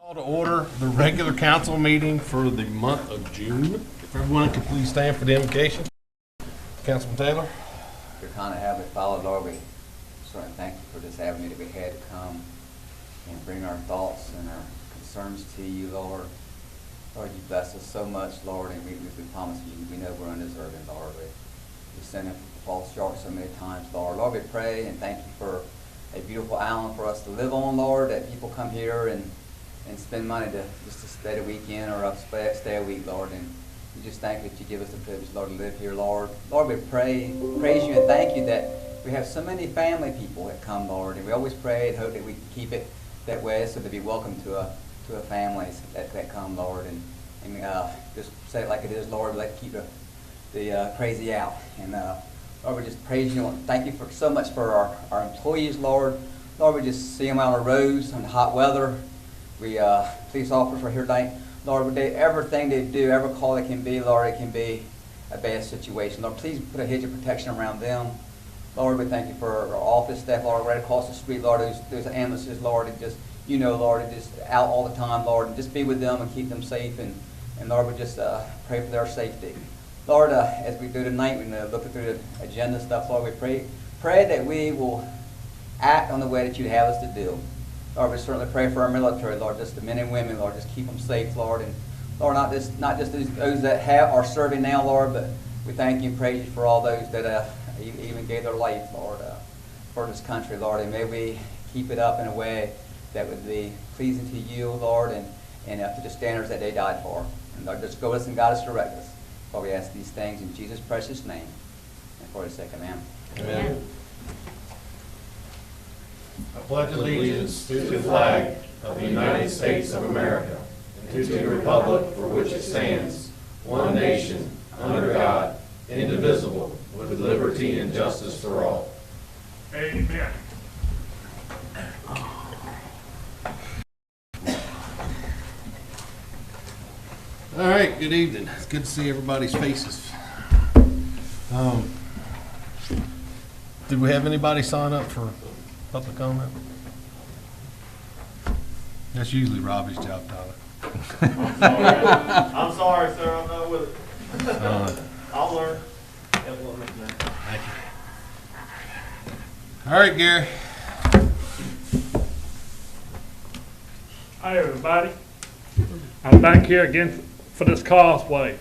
Call to order the regular council meeting for the month of June. If everyone could please stand for the invocation. Councilman Taylor. Your kind of habit, Father, Lord, we certainly thank you for this avenue that we had to come and bring our thoughts and our concerns to you, Lord. Lord, you bless us so much, Lord, and we promise you, we know we're undeserving, Lord. We send it false short so many times, Lord. Lord, we pray and thank you for a beautiful island for us to live on, Lord, that people come here and spend money just to stay a weekend or stay a week, Lord. And we just thank you that you give us the privilege, Lord, to live here, Lord. Lord, we praise you and thank you that we have so many family people that come, Lord. And we always pray and hope that we can keep it that way so to be welcome to a families that come, Lord. And just say it like it is, Lord. Let keep the crazy out. And Lord, we just praise you and thank you for so much for our employees, Lord. Lord, we just see them out on the roads in the hot weather. We police officers are here tonight. Lord, everything they do, every call it can be, Lord, it can be a bad situation. Lord, please put a hedge of protection around them. Lord, we thank you for our office staff, Lord, right across the street, Lord. Those ambulances, Lord, and just, you know, Lord, and just out all the time, Lord, and just be with them and keep them safe. And Lord, we just pray for their safety. Lord, as we do tonight, we look through the agenda stuff, Lord, we pray that we will act on the way that you have us to do. Lord, we certainly pray for our military, Lord, just the men and women, Lord, just keep them safe, Lord. And Lord, not just those that are serving now, Lord, but we thank you and praise you for all those that even gave their life, Lord, for this country, Lord. And may we keep it up in a way that would be pleasing to you, Lord, and up to the standards that they died for. And Lord, just go with us and guide us, direct us. Lord, we ask these things in Jesus' precious name. And for his sake, amen. Amen. I pledge allegiance to the flag of the United States of America and to the republic for which it stands, one nation, under God, indivisible, with liberty and justice for all. Amen. All right, good evening. It's good to see everybody's faces. Did we have anybody sign up for public comment? That's usually Robbie's job, Tyler. I'm sorry, sir. I'm not with it. I'll learn. Thank you. All right, Gary. Hi, everybody. I'm back here again for this causeway.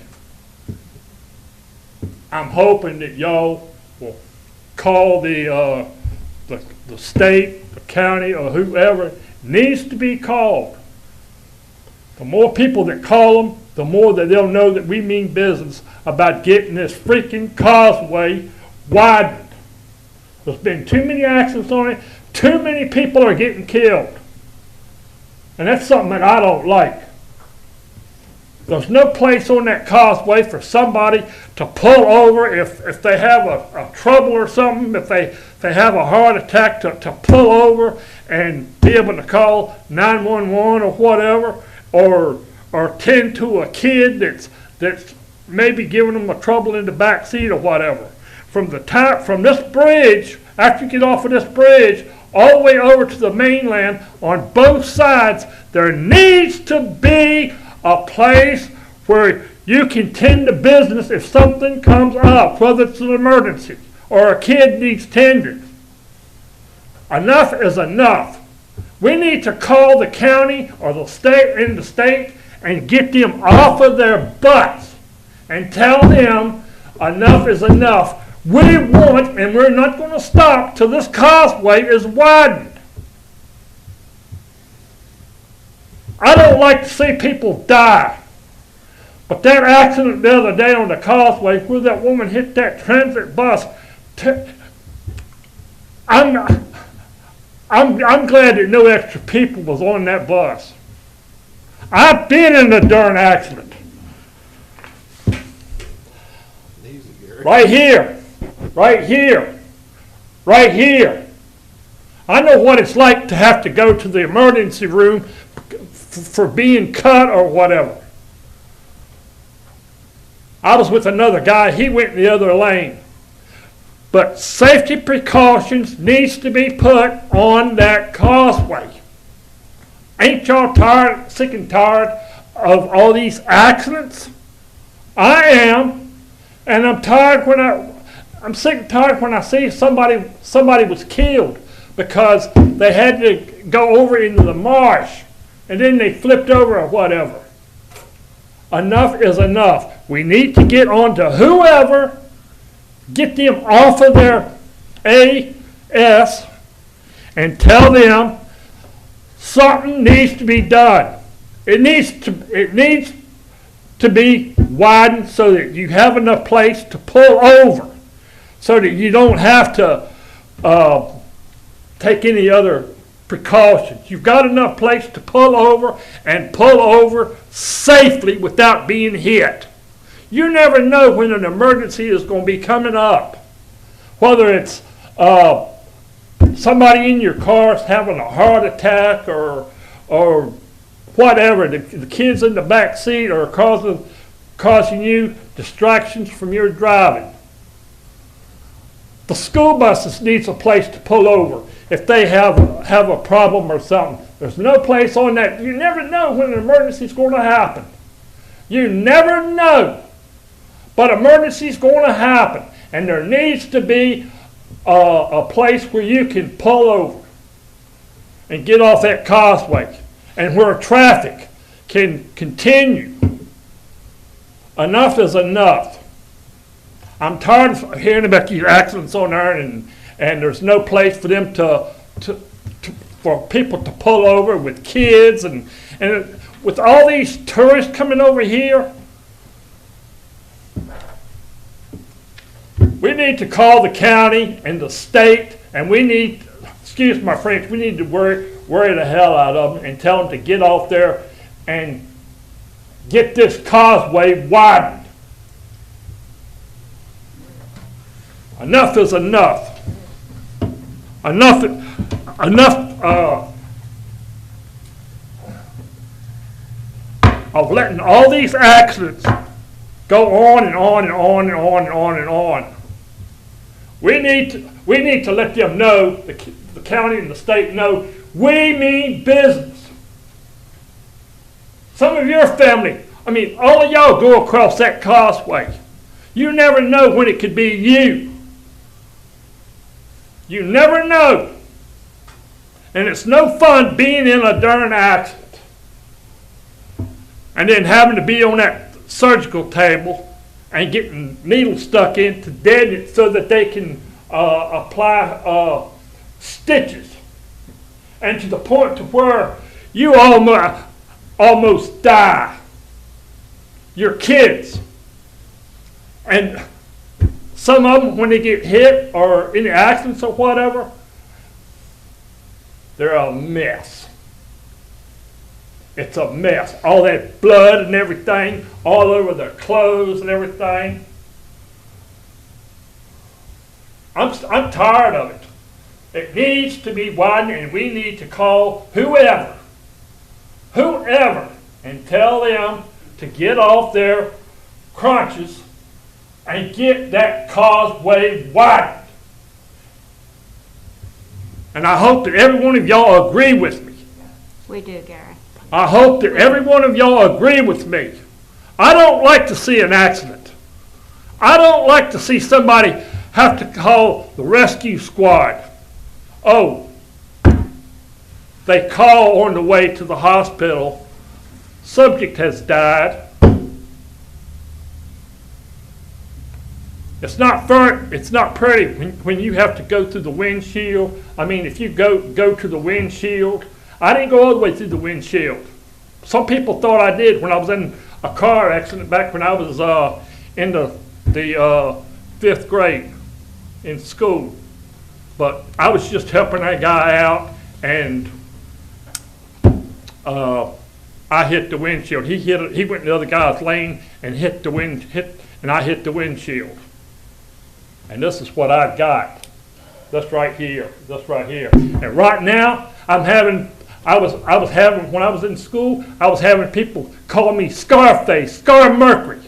I'm hoping that y'all will call the state, the county, or whoever needs to be called. The more people that call them, the more that they'll know that we mean business about getting this freaking causeway widened. There's been too many accidents on it. Too many people are getting killed. And that's something that I don't like. There's no place on that causeway for somebody to pull over if they have a trouble or something, if they have a heart attack, to pull over and be able to call 911 or whatever, or tend to a kid that's maybe giving them a trouble in the back seat or whatever. From this bridge, after you get off of this bridge, all the way over to the mainland, on both sides, there needs to be a place where you can tend to business if something comes up, whether it's an emergency or a kid needs tended. Enough is enough. We need to call the county or the state and get them off of their butts and tell them enough is enough. We want, and we're not going to stop till this causeway is widened. I don't like to see people die. But that accident the other day on the causeway where that woman hit that transit bus, I'm glad that no extra people was on that bus. I've been in the darn accident. Right here. Right here. Right here. I know what it's like to have to go to the emergency room for being cut or whatever. I was with another guy. He went in the other lane. But safety precautions needs to be put on that causeway. Ain't y'all tired, sick and tired of all these accidents? I am, and I'm tired I'm sick and tired when I see somebody was killed because they had to go over into the marsh and then they flipped over or whatever. Enough is enough. We need to get on to whoever, get them off of their AS and tell them something needs to be done. It needs to be widened so that you have enough place to pull over, so that you don't have to take any other precautions. You've got enough place to pull over and pull over safely without being hit. You never know when an emergency is going to be coming up. Whether it's somebody in your car is having a heart attack or whatever, the kids in the back seat are causing you distractions from your driving. The school buses needs a place to pull over if they have a problem or something. There's no place on that. You never know when an emergency is going to happen. You never know. But emergency is going to happen, and there needs to be a place where you can pull over and get off that causeway, and where traffic can continue. Enough is enough. I'm tired of hearing about these accidents on there, and there's no place for them for people to pull over with kids, and with all these tourists coming over here. We need to call the county and the state, and we need, excuse my French, we need to worry the hell out of them and tell them to get off there and get this causeway widened. Enough is enough. Enough of letting all these accidents go on and on and on and on and on and on. We need to let them know, the county and the state know, we mean business. Some of your family, all of y'all go across that causeway. You never know when it could be you. You never know. And it's no fun being in a darn accident and then having to be on that surgical table and getting needles stuck in to deaden it so that they can apply stitches, and to the point to where you almost die. Your kids. And some of them, when they get hit or any accidents or whatever, they're a mess. It's a mess. All that blood and everything, all over their clothes and everything. I'm tired of it. It needs to be widened, and we need to call whoever, and tell them to get off their crunches and get that causeway widened. And I hope that every one of y'all agree with me. We do, Gary. I hope that every one of y'all agree with me. I don't like to see an accident. I don't like to see somebody have to call the rescue squad. Oh, they call on the way to the hospital. Subject has died. It's not fair, it's not pretty when you have to go through the windshield. If you go to the windshield, I didn't go all the way through the windshield. Some people thought I did when I was in a car accident back when I was in the 5th grade in school. But I was just helping that guy out, and I hit the windshield. He went in the other guy's lane and and I hit the windshield. And this is what I got. This right here. And right now, when I was in school, I was having people call me Scarface, Scar Mercury,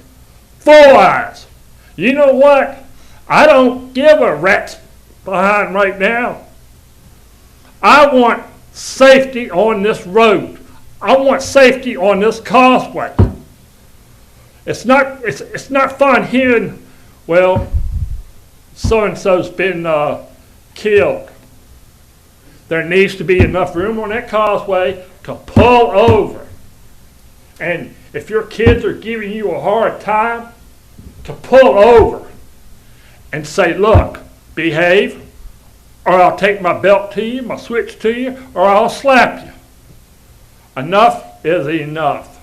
Four Eyes. You know what? I don't give a rat's behind right now. I want safety on this road. I want safety on this causeway. It's not fun hearing, well, so-and-so's been killed. There needs to be enough room on that causeway to pull over. And if your kids are giving you a hard time, to pull over and say, look, behave, or I'll take my belt to you, my switch to you, or I'll slap you. Enough is enough.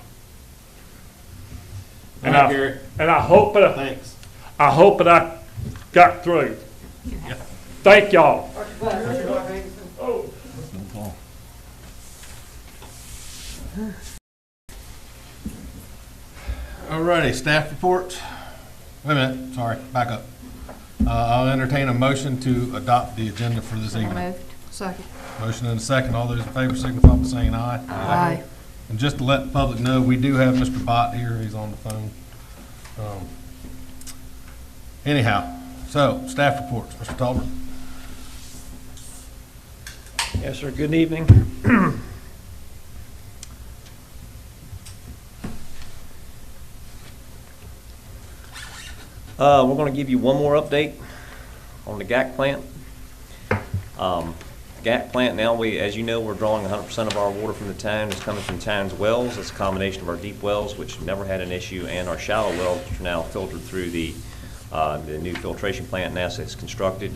And All right, Gary. I hope that Thanks. I hope that I got through. Yeah. Thank y'all. Oh. All righty, staff reports. Wait a minute, sorry, back up. I'll entertain a motion to adopt the agenda for this evening. Moved. Second. Motion and a second. All those in favor signify by saying aye. Aye. And just to let the public know, we do have Mr. Bott here. He's on the phone. Anyhow, so staff reports. Mr. Tolbert. Yes, sir. Good evening. We're going to give you one more update on the GAC plant. GAC plant now, as you know, we're drawing 100% of our water from the town. It's coming from town's wells. It's a combination of our deep wells, which never had an issue, and our shallow wells, which are now filtered through the new filtration plant NASA has constructed.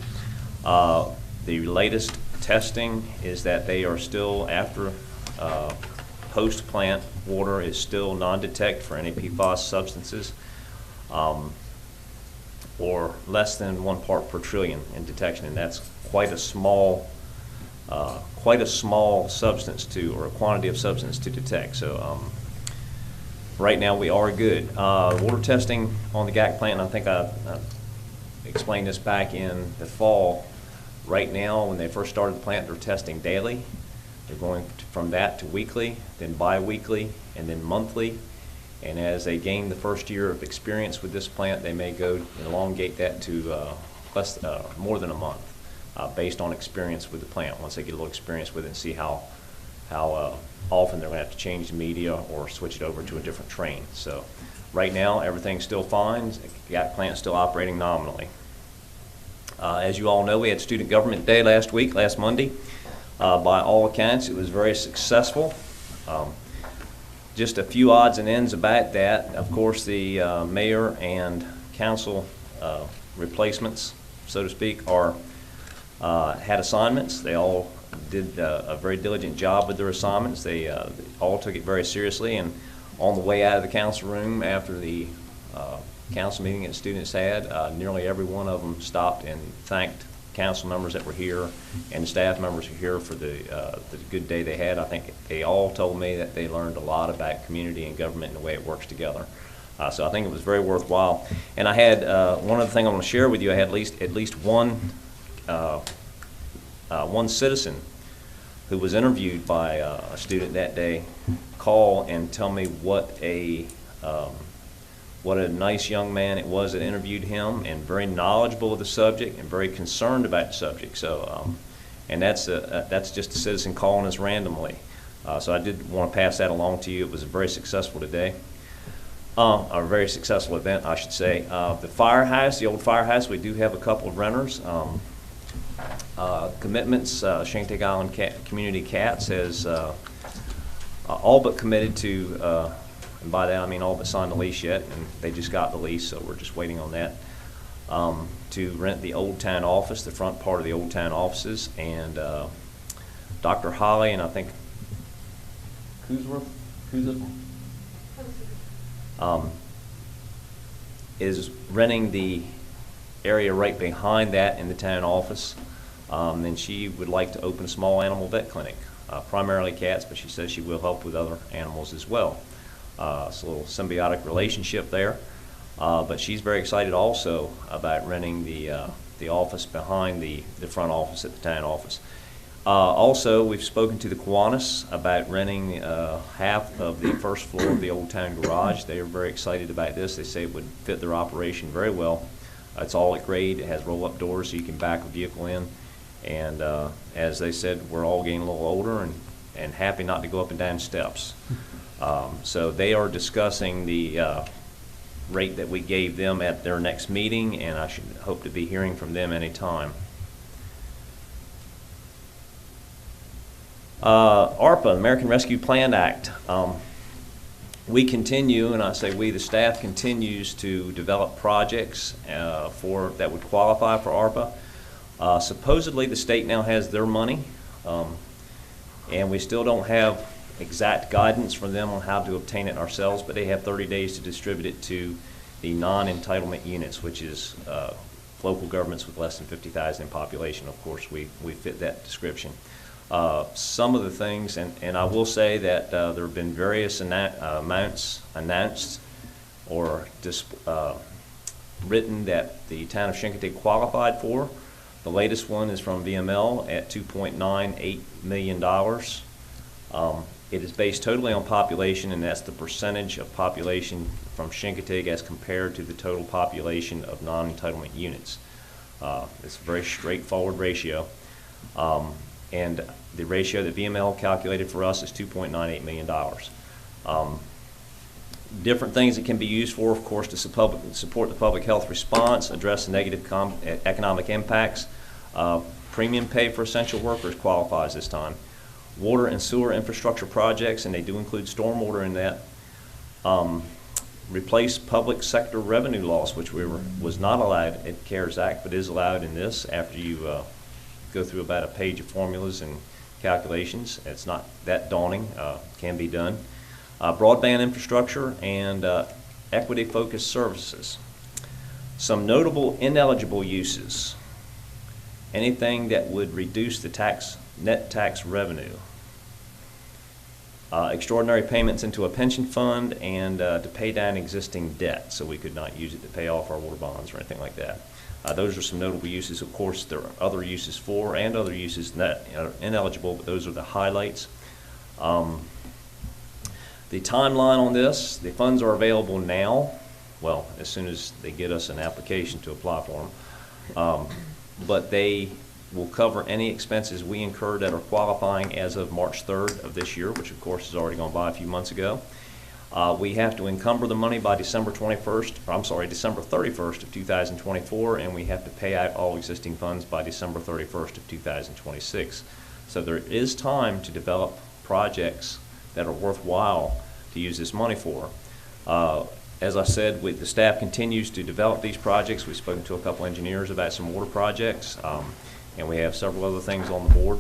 The latest testing is that they are still, after post-plant water is still non-detect for any PFAS substances, or less than 1 part per trillion in detection, and that's quite a small substance to, or a quantity of substance to detect. So right now we are good. Water testing on the GAC plant, and I think I explained this back in the fall. Right now, when they first started the plant, they're testing daily. They're going from that to weekly, then bi-weekly, and then monthly. And as they gain the first year of experience with this plant, they may go and elongate that to more than a month, based on experience with the plant. Once they get a little experience with it and see how often they're going to have to change the media or switch it over to a different train. So right now, everything's still fine. The GAC plant's still operating nominally. As you all know, we had Student Government Day last Monday. By all accounts, it was very successful. Just a few odds and ends about that. Of course, the mayor and council replacements, so to speak, had assignments. They all did a very diligent job with their assignments. They all took it very seriously, and on the way out of the council room after the council meeting that students had, nearly every one of them stopped and thanked council members that were here and the staff members who were here for the good day they had. I think they all told me that they learned a lot about community and government and the way it works together. So I think it was very worthwhile. And I had one other thing I want to share with you. I had at least one citizen who was interviewed by a student that day call and tell me what a nice young man it was that interviewed him, and very knowledgeable of the subject and very concerned about the subject. So, and that's just a citizen calling us randomly. So I did want to pass that along to you. It was a very successful day. A very successful event, I should say. The firehouse, the old firehouse, we do have a couple of renters. Commitments, Shanghai Island Community Cats has all but committed to, and by that I mean all but signed the lease yet, and they just got the lease, so we're just waiting on that, to rent the Old Town office, the front part of the Old Town offices, and Dr. Holly and I think is renting the area right behind that in the town office. And she would like to open a small animal vet clinic, primarily cats, but she says she will help with other animals as well. It's a little symbiotic relationship there. But she's very excited also about renting the office behind the front office at the town office. Also, we've spoken to the Kiwanis about renting half of the first floor of the Old Town garage. They are very excited about this. They say it would fit their operation very well. It's all at grade. It has roll-up doors so you can back a vehicle in. And as they said, we're all getting a little older, and happy not to go up and down steps. So they are discussing the rate that we gave them at their next meeting, and I should hope to be hearing from them anytime. ARPA, American Rescue Plan Act. We continue, and I say we, the staff continues to develop projects that would qualify for ARPA. Supposedly the state now has their money, and we still don't have exact guidance from them on how to obtain it ourselves, but they have 30 days to distribute it to the non-entitlement units, which is local governments with less than 50,000 in population. Of course, we fit that description. Some of the things, and I will say that there have been various amounts announced or written that the town of Chincoteague qualified for. The latest one is from VML at $2.98 million. It is based totally on population, and that's the percentage of population from Chincoteague as compared to the total population of non-entitlement units. It's a very straightforward ratio. And the ratio that VML calculated for us is $2.98 million. Different things it can be used for, of course, to support the public health response, address the negative economic impacts. Premium pay for essential workers qualifies this time. Water and sewer infrastructure projects, and they do include stormwater in that. Replace public sector revenue loss, which was not allowed at CARES Act, but is allowed in this after you go through about a page of formulas and calculations. It's not that daunting, can be done. Broadband infrastructure and equity-focused services. Some notable ineligible uses. Anything that would reduce the net tax revenue. Extraordinary payments into a pension fund and to pay down existing debt, so we could not use it to pay off our water bonds or anything like that. Those are some notable uses. Of course, there are other uses for and other uses that are ineligible, but those are the highlights. The timeline on this, the funds are available now, well, as soon as they get us an application to apply for them, but they will cover any expenses we incurred that are qualifying as of March 3rd of this year, which of course has already gone by a few months ago. We have to encumber the money by December 31st of 2024, and we have to pay out all existing funds by December 31st of 2026. So there is time to develop projects that are worthwhile to use this money for. As I said, the staff continues to develop these projects. We've spoken to a couple engineers about some water projects, and we have several other things on the board.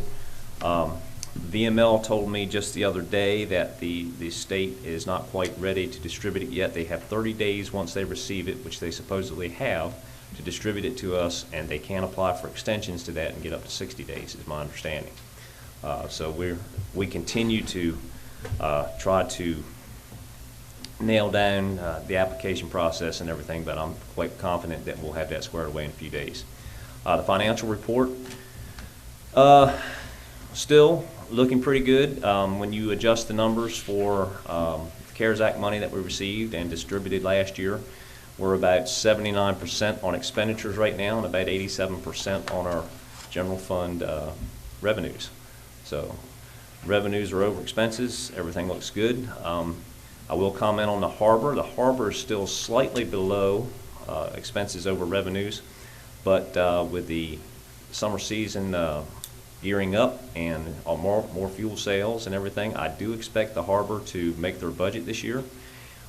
VML told me just the other day that the state is not quite ready to distribute it yet. They have 30 days once they receive it, which they supposedly have, to distribute it to us, and they can apply for extensions to that and get up to 60 days, is my understanding. So we continue to try to nail down the application process and everything, but I'm quite confident that we'll have that squared away in a few days. The financial report, still looking pretty good. When you adjust the numbers for CARES Act money that we received and distributed last year, we're about 79% on expenditures right now and about 87% on our general fund revenues. So revenues are over expenses. Everything looks good. I will comment on the harbor. The harbor is still slightly below expenses over revenues, but with the summer season gearing up and more fuel sales and everything, I do expect the harbor to make their budget this year,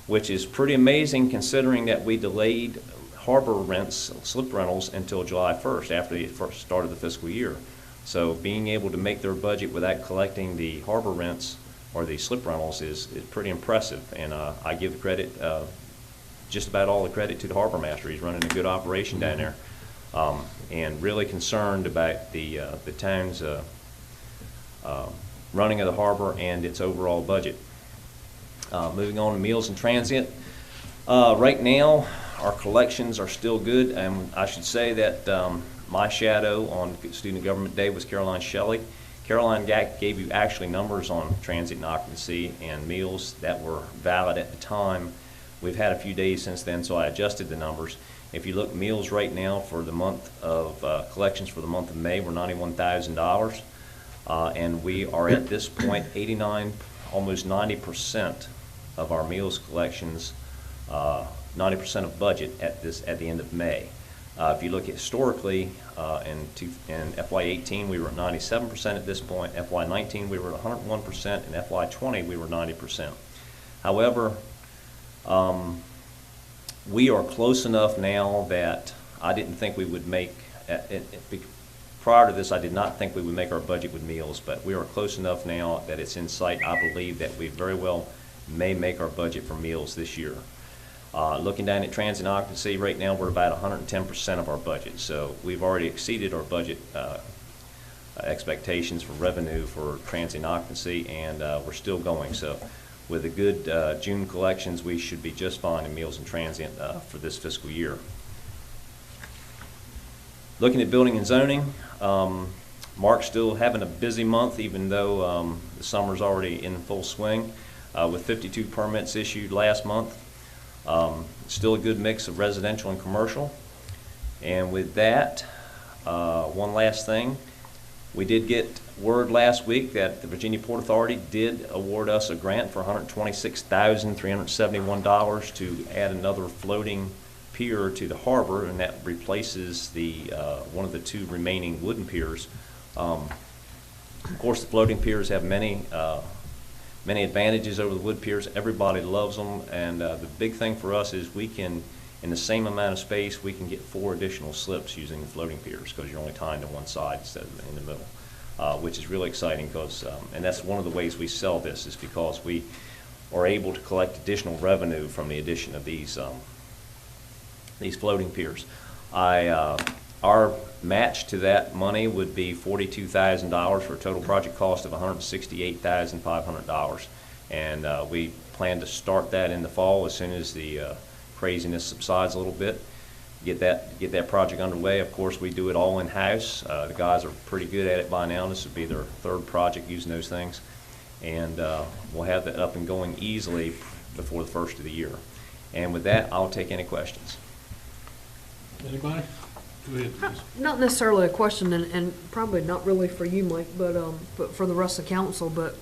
which is pretty amazing considering that we delayed harbor rents, slip rentals, until July 1st, after the first start of the fiscal year. So being able to make their budget without collecting the harbor rents or the slip rentals is pretty impressive, and I give the credit, just about all the credit to the harbor master. He's running a good operation down there, and really concerned about the town's running of the harbor and its overall budget. Moving on to meals and transient. Right now, our collections are still good, and I should say that my shadow on Student Government Day was Caroline Shelley. Caroline gave you actually numbers on transient and occupancy and meals that were valid at the time. We've had a few days since then, so I adjusted the numbers. If you look meals right now for the month of collections for the month of May, were $91,000. And we are at this point 89, almost 90% of our meals collections, 90% of budget at the end of May. If you look historically, in FY18 we were at 97% at this point, FY19 we were at 101%, and FY20 we were 90%. However, we are close enough now that I didn't think we would make, prior to this I did not think we would make our budget with meals, but we are close enough now that it's in sight. I believe that we very well may make our budget for meals this year. Looking down at transit occupancy, right now we're about 110% of our budget. So we've already exceeded our budget expectations for revenue for transit occupancy, and we're still going. So with the good June collections, we should be just fine in meals and transient for this fiscal year. Looking at building and zoning, Mark's still having a busy month, even though the summer's already in full swing, with 52 permits issued last month. Still a good mix of residential and commercial. And with that, one last thing. We did get word last week that the Virginia Port Authority did award us a grant for $126,371 to add another floating pier to the harbor, and that replaces the one of the two remaining wooden piers. Of course, the floating piers have many advantages over the wood piers. Everybody loves them, and the big thing for us is we can, in the same amount of space, we can get 4 additional slips using the floating piers, because you're only tying to one side instead of in the middle, which is really exciting, because, and that's one of the ways we sell this, is because we are able to collect additional revenue from the addition of these floating piers. Our match to that money would be $42,000 for a total project cost of $168,500, and we plan to start that in the fall as soon as the craziness subsides a little bit. Get that project underway. Of course, we do it all in-house. The guys are pretty good at it by now. This would be their 3rd project using those things, and we'll have that up and going easily before the first of the year. And with that, I'll take any questions. Anybody? Go ahead, please. Not necessarily a question, and probably not really for you, Mike, but for the rest of council, but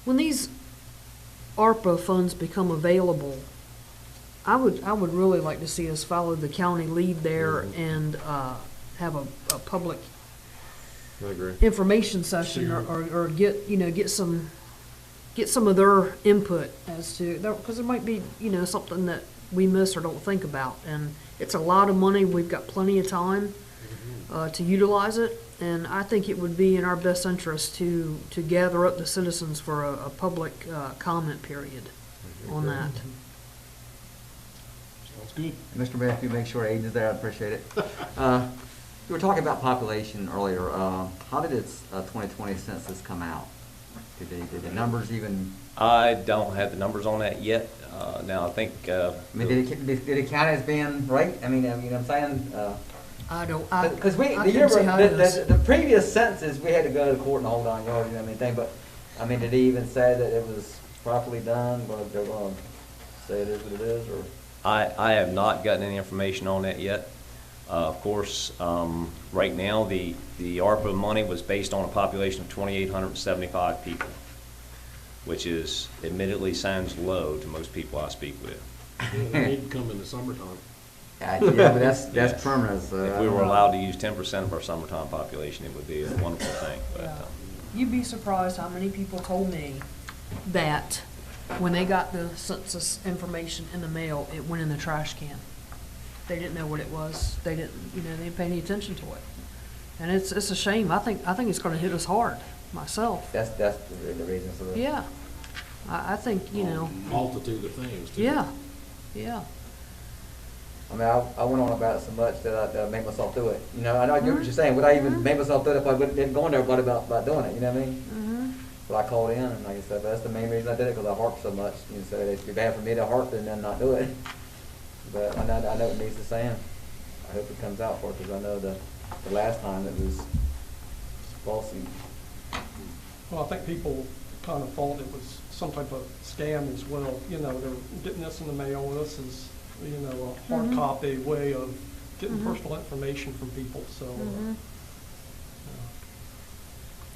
when these ARPA funds become available, I would really like to see us follow the county lead there and have a public I agree. information session or get some of their input as to, because there might be something that we miss or don't think about, and it's a lot of money. We've got plenty of time to utilize it, and I think it would be in our best interest to gather up the citizens for a public comment period on that. Sounds good. Mr. Mayor, if you make sure Aiden's there, I'd appreciate it. You were talking about population earlier. How did its 2020 census come out? Did the numbers even? I don't have the numbers on that yet. Now I think. I mean, did it count as being right? I mean, I'm saying. Because the previous census, we had to go to court and hold on yard, thing. But I mean, did he even say that it was properly done? Or they're going to say it is what it is, or? I have not gotten any information on that yet. Of course, right now the ARPA money was based on a population of 2,875 people, which is admittedly sounds low to most people I speak with. They need to come in the summertime. Yeah, but that's Yes. permanent. So If we were allowed to use 10% of our summertime population, it would be a wonderful thing. But, Yeah. You'd be surprised how many people told me that when they got the census information in the mail, it went in the trash can. They didn't know what it was. They didn't pay any attention to it. And it's a shame. I think it's going to hit us hard, myself. That's the reason for the. Yeah. I think, Multitude of things, too. yeah. I mean, I went on about it so much that I made myself do it. I know I get what you're saying. Would I even make myself do it if I didn't go in there about doing it? You know what I mean? Mm-hmm. But I called in, and like I said, that's the main reason I did it, because I harp so much. So it'd be bad for me to harp and then not do it. But I know it needs the sand. I hope it comes out for it, because I know the last time it was falsy. Well, I think people kind of thought it was some type of scam as well. They're getting this in the mail. This is, a hard copy way of getting personal information from people. So,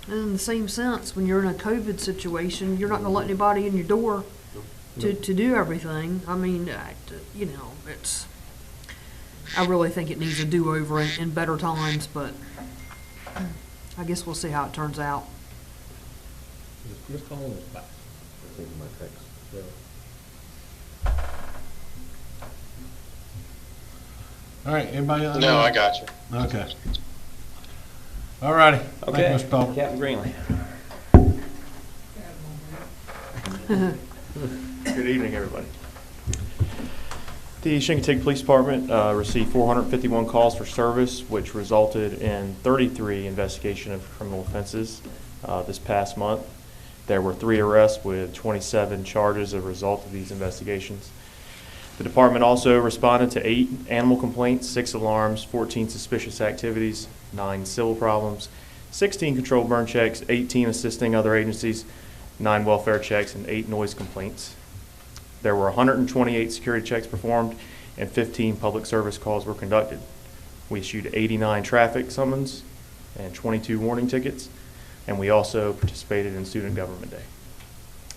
And in the same sense, when you're in a COVID situation, you're not gonna let anybody in your door to do everything. I mean, you know, I really think it needs a do-over in better times, but I guess we'll see how it turns out. Miss Collins is back. All right, anybody else? No, I got you. Okay. All righty. Thank you, Okay, Mr. Paul. Captain Greenley. Good evening, everybody. The Shincotig Police Department received 451 calls for service, which resulted in 33 investigation of criminal offenses this past month. There were 3 arrests with 27 charges as a result of these investigations. The department also responded to 8 animal complaints, 6 alarms, 14 suspicious activities, 9 civil problems, 16 controlled burn checks, 18 assisting other agencies, 9 welfare checks, and 8 noise complaints. There were 128 security checks performed and 15 public service calls were conducted. We issued 89 traffic summons and 22 warning tickets, and we also participated in Student Government Day.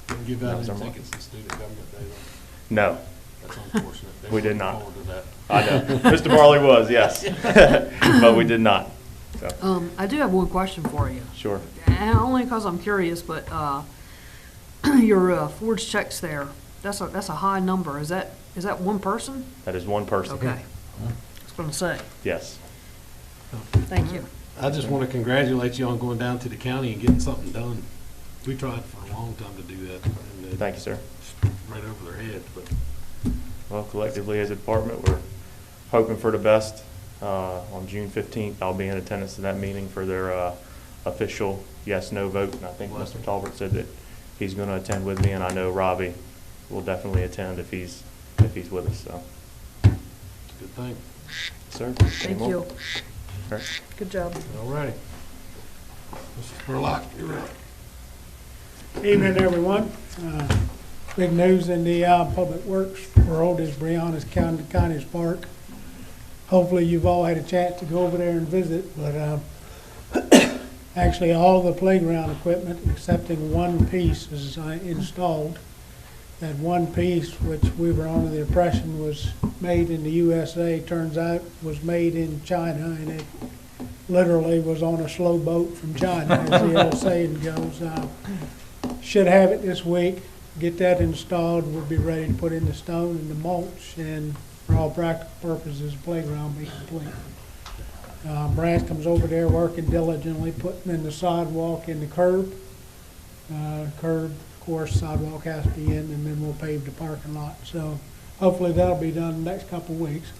Didn't give That out was any our month. tickets to Student Government Day, though. No, That's unfortunate. They We did look not. forward to that. I know. Mr. Barley was, yes. But we did not. So, I do have one question for you. sure. And only because I'm curious, but your forged checks there, that's a high number. Is that one person? That is one person. Okay. I was going to say. Yes. Thank you. I just want to congratulate you on going down to the county and getting something done. We tried for a long time to do that. And Thank you, sir. right over their heads, but Well, collectively as a department, we're hoping for the best. On June 15th, I'll be in attendance to that meeting for their official yes/no vote. And I think Mr. Talbert said that he's going to attend with me, and I know Robbie will definitely attend if he's with us. So, it's a good thing. sir. Thank you. All right. Good job. All righty. Mrs. Spurlock, you're up. Evening, everyone. Big news in the public works world is Brianna's County's Park. Hopefully, you've all had a chance to go over there and visit, but actually, all the playground equipment, excepting one piece, is installed. That one piece, which we were under the impression was made in the USA, turns out was made in China, and it literally was on a slow boat from China, as the old saying goes. Should have it this week, get that installed, we'll be ready to put in the stone and the mulch, and for all practical purposes, the playground will be complete. Brad comes over there working diligently, putting in the sidewalk and the curb. Curb, of course, sidewalk has to be in, and then we'll pave the parking lot. So hopefully that'll be done in the next couple of weeks.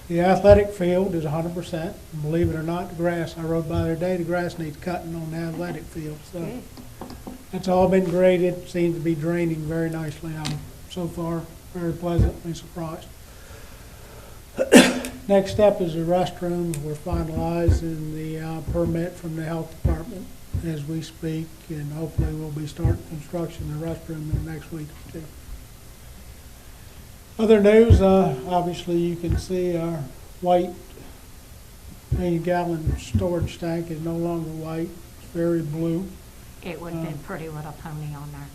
The athletic field is 100%. Believe it or not, the grass, I rode by there today, the grass needs cutting on the athletic field. So it's all been graded, seems to be draining very nicely. I'm so far very pleasantly surprised. Next step is the restroom. We're finalizing the permit from the health department as we speak, and hopefully we'll be starting construction of the restroom in the next week or two. Other news, obviously you can see our white 1-gallon storage tank is no longer white, it's very blue. It would have been pretty with a pony on there.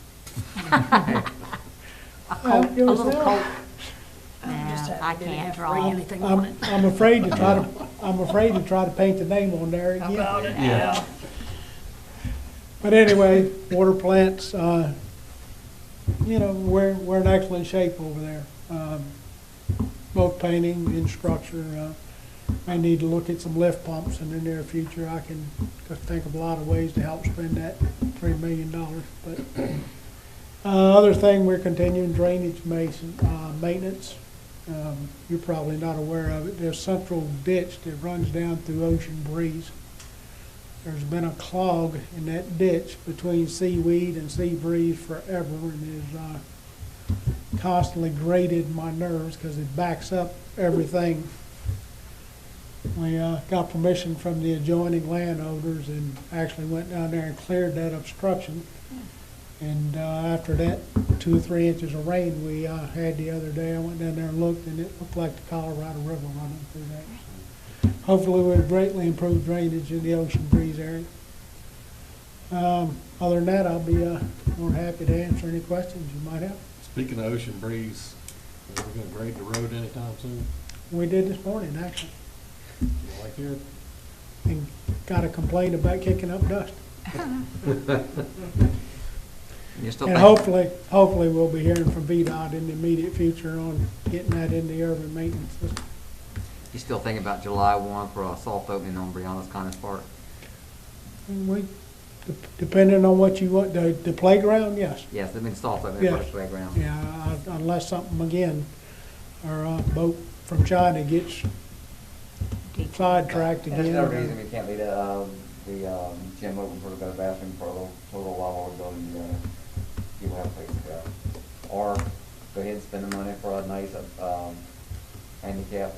A Well, colt, it a was little there. colt. Just No, I didn't can't have to draw. read anything on it. I'm afraid to try to paint the name on there again. About it. Yeah. But anyway, water plants, you know, we're in excellent shape over there. Both painting and structure. I need to look at some lift pumps in the near future. I can think of a lot of ways to help spend that $3 million. But other thing, we're continuing drainage maintenance. You're probably not aware of it. There's a central ditch that runs down through Ocean Breeze. There's been a clog in that ditch between Seaweed and Sea Breeze forever, and has constantly grated my nerves because it backs up everything. We got permission from the adjoining landowners and actually went down there and cleared that obstruction. And after that 2 or 3 inches of rain we had the other day, I went down there and looked, and it looked like the Colorado River running through there. So hopefully we've greatly improved drainage in the Ocean Breeze area. Other than that, I'll be more than happy to answer any questions you might have. Speaking of ocean breeze, are we gonna grade the road anytime soon? We did this morning, actually, You like it? and got a complaint about kicking up dust. You're still And thinking, hopefully we'll be hearing from VDOT in the immediate future on getting that in the urban maintenance system. you still thinking about July 1 for a soft opening on Brianna's Connors Park? And we, depending on what you want, the playground, yes. Yes, I mean soft opening Yeah. for the playground. Yeah, unless something again, our boat from China gets sidetracked There's no reason again. we can't leave the gym open for the go to bathroom for a little while or go and people have a place to go. Or go ahead and spend the money for a nice handicap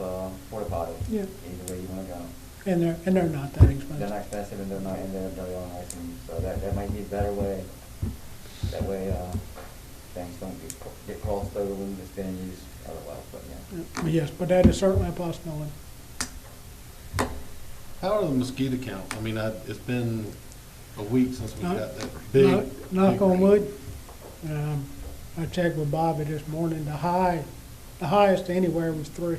porta potty. Yeah, Either way you want to go. and they're not that They're expensive. not expensive and they're very nice, and so that might be a better way. That way things don't get crossed over when it's being used otherwise, but yeah. Yes, but that is certainly a possibility. How are the mosquito counts? I mean, it's been a week since we Knock- got that big. Knock on wood. I checked with Bobby this morning, the highest anywhere was 3.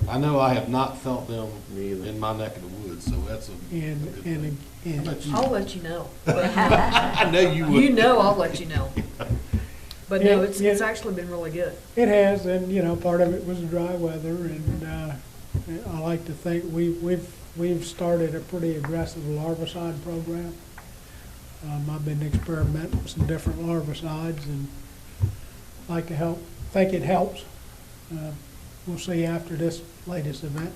I know I have not felt them in my neck of the woods, so that's a And, good and, thing. and, How about you? I'll let you know. I know you would. You know I'll let you know. But no, Yeah, it's yeah. actually been really good. it has, and, part of it was the dry weather, and, I like to think we've started a pretty aggressive larvicide program. I've been experimenting with some different larvicides and like to think it helps. We'll see after this latest event.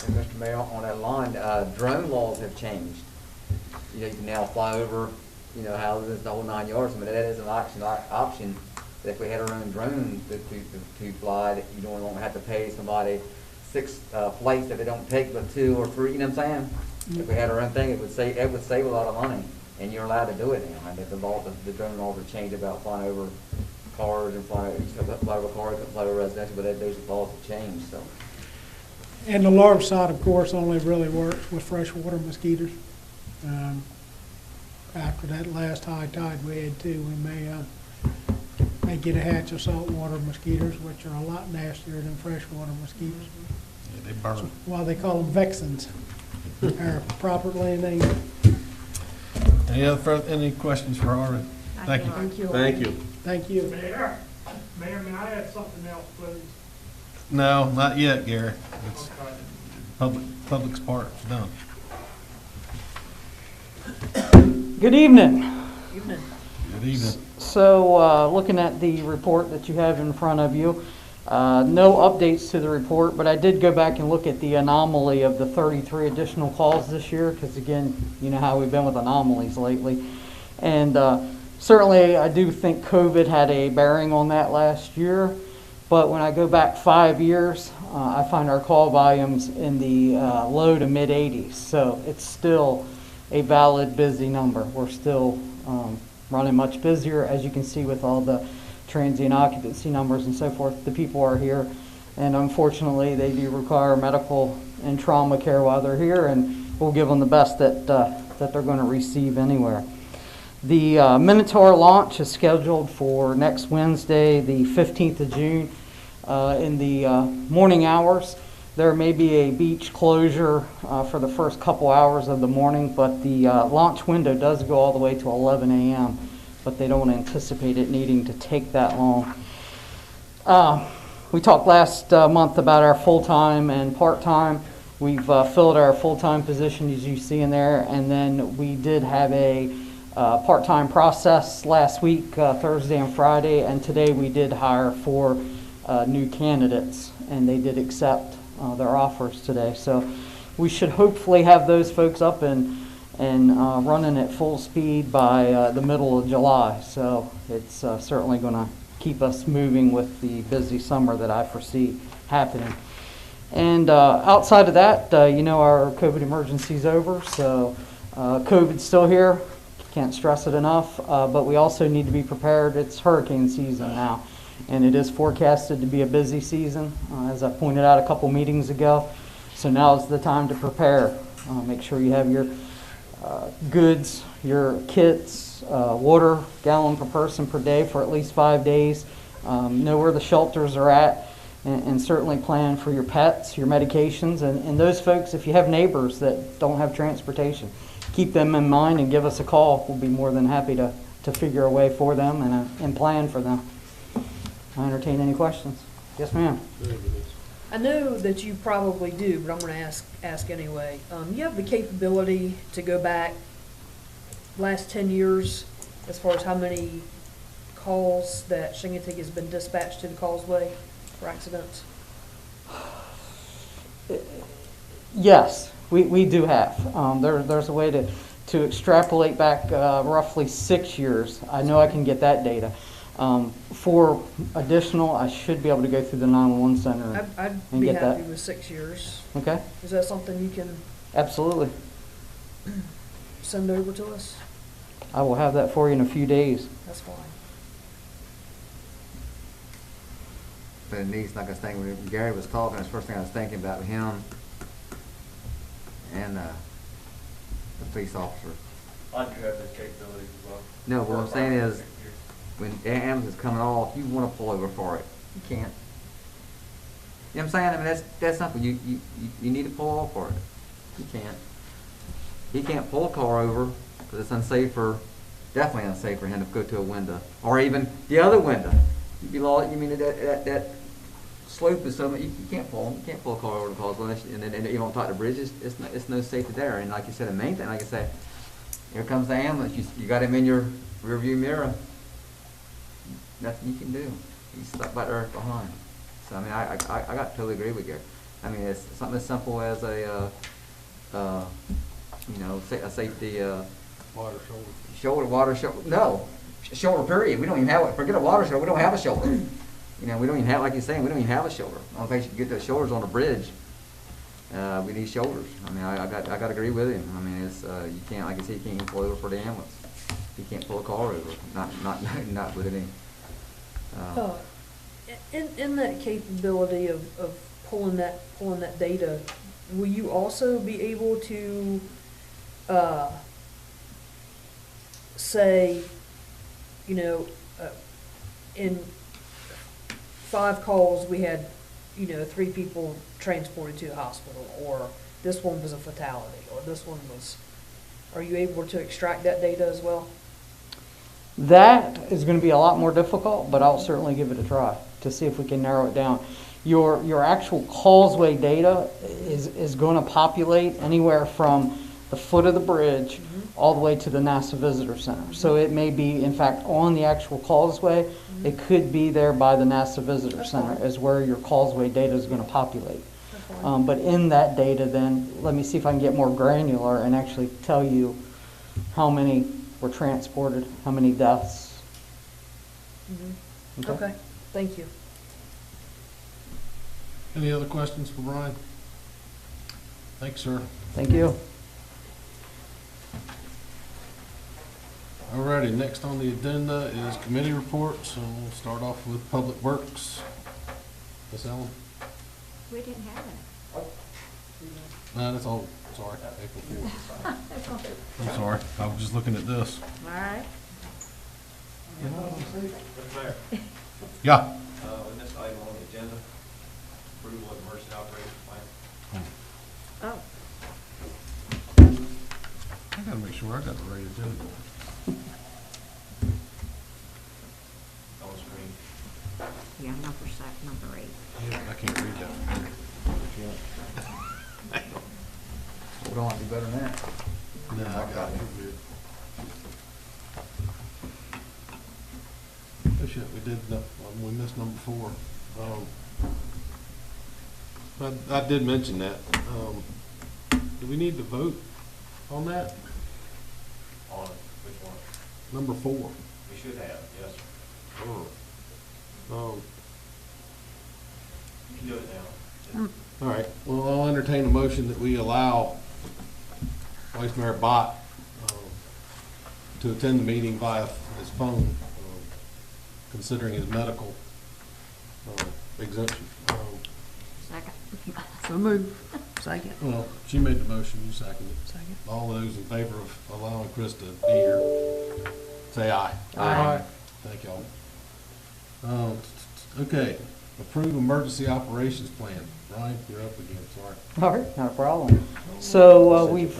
And Mr. Mayor, on that line, drone laws have changed. You can now fly over, houses, the whole 9 yards. I mean, that is an option. That if we had our own drone to fly, that you don't want to have to pay somebody 6 flights that they don't take but 2 or 3. You know what I'm saying? If we had our own thing, it would save a lot of money, and you're allowed to do it now. And that the drone laws have changed about flying over cars and fly over cars, fly over residential, but those laws have changed. So. And the larvicide, of course, only really works with freshwater mosquitoes. After that last high tide we had too, we may get a hatch of saltwater mosquitoes, which are a lot nastier than freshwater mosquitoes. Yeah, they burn. Why they call them vexins. They're properly named. Any questions for Ari? Thank you. Thank you. Thank you. Thank you. Mayor, may I add something else, please? No, not yet, Gary. It's Okay. public's part, it's done. Good evening. Evening. Good evening. So, looking at the report that you have in front of you, no updates to the report, but I did go back and look at the anomaly of the 33 additional calls this year, because again, you know how we've been with anomalies lately. And certainly, I do think COVID had a bearing on that last year, but when I go back 5 years, I find our call volumes in the low to mid 80s, so it's still a valid busy number. We're still running much busier, as you can see with all the transient occupancy numbers and so forth. The people are here, and unfortunately they do require medical and trauma care while they're here, and we'll give them the best that they're going to receive anywhere. The Minotaur Launch is scheduled for next Wednesday, the 15th of June, in the morning hours. There may be a beach closure for the first couple hours of the morning, but the launch window does go all the way to 11 a.m., but they don't anticipate it needing to take that long. We talked last month about our full-time and part-time. We've filled our full-time position, as you see in there, and then we did have a part-time process last week, Thursday and Friday, and today we did hire 4 new candidates, and they did accept their offers today. So we should hopefully have those folks up and running at full speed by the middle of July. So it's certainly going to keep us moving with the busy summer that I foresee happening. And outside of that, our COVID emergency is over. So COVID's still here. Can't stress it enough. But we also need to be prepared. It's hurricane season now, and it is forecasted to be a busy season, as I pointed out a couple meetings ago. So now is the time to prepare. Make sure you have your goods, your kits, water, gallon per person per day for at least 5 days. Know where the shelters are at, and certainly plan for your pets, your medications, and those folks, if you have neighbors that don't have transportation, keep them in mind and give us a call. We'll be more than happy to figure a way for them and plan for them. I entertain any questions. Yes, ma'am. I know that you probably do, but I'm gonna ask anyway. You have the capability to go back last 10 years as far as how many calls that Shingatig has been dispatched to the causeway for accidents? Yes, we do have. There's a way to extrapolate back roughly 6 years. I know I can get that data. For additional, I should be able to go through the 911 center I'd and be get happy that. with 6 years. Okay, Is that something you can absolutely. send over to us? I will have that for you in a few days. That's fine. But Denise, like I was thinking, when Gary was talking, that's the first thing I was thinking about him and the police officer. I do have this capability as well. No, what I'm saying is, when the ambulance is coming off, you want to pull over for it. You can't. You know what I'm saying? I mean, that's simple. You need to pull off for it. You can't. He can't pull a car over because it's unsafe definitely unsafe for him to go to a window. Or even the other window. You'd be you mean that slope is so much, you can't pull him. You can't pull a car over the causeway, and you don't talk the bridge. It's no safety there. And like you said, the main thing, like I said, here comes the ambulance. You got him in your rearview mirror. Nothing you can do. He's stuck by the earth behind. So I mean, I got totally agree with you. I mean, it's something as simple as a safety water shoulder. No, shoulder period. We don't even have it. Forget a water shoulder. We don't have a shoulder. We don't even have, like you're saying, we don't even have a shoulder. The only place you can get those shoulders on a bridge. We need shoulders. I mean, I got to agree with him. I mean, it's you can't, like I said, you can't even pull over for the ambulance. You can't pull a car over. Not with any. In that capability of pulling that data, will you also be able to say, in 5 calls we had 3 people transported to the hospital, or this one was a fatality, or this one was, are you able to extract that data as well? That is going to be a lot more difficult, but I'll certainly give it a try to see if we can narrow it down. Your actual causeway data is going to populate anywhere from the foot of the bridge all the way to the NASA Visitor Center. So it may be, in fact, on the actual causeway. It could be there by the NASA Visitor Center is where your causeway data is going to populate. But in that data, then, let me see if I can get more granular and actually tell you how many were transported, how many deaths. Okay, thank you. Any other questions for Brian? Thanks, sir. Thank you. Alrighty, next on the agenda is committee reports, and we'll start off with Public Works. Ms. Ellen? We didn't have it. No, that's all, sorry, April 4th. I'm sorry, I was just looking at this. All right. Mr. Mayor, Yeah. in this item on the agenda, approval of emergency operations plan. Oh, I gotta make sure I got the right agenda. On the screen. yeah, number 8. Yeah, I can't read that. We don't want to do better than that. No, I got it. Oh shit, we missed number 4. I did mention that. Do we need to vote on that? On which one? Number 4. We should have, yes. You can do it now. All right, well, I'll entertain a motion that we allow Vice Mayor Bott to attend the meeting via his phone, considering his medical exemption. Second. So move. Second. Well, she made the motion, you seconded it. Second. All those in favor of allowing Chris to be here, say aye. Aye. Thank y'all. Okay, approve emergency operations plan. Ryan, you're up again, sorry. All right, not a problem. So we've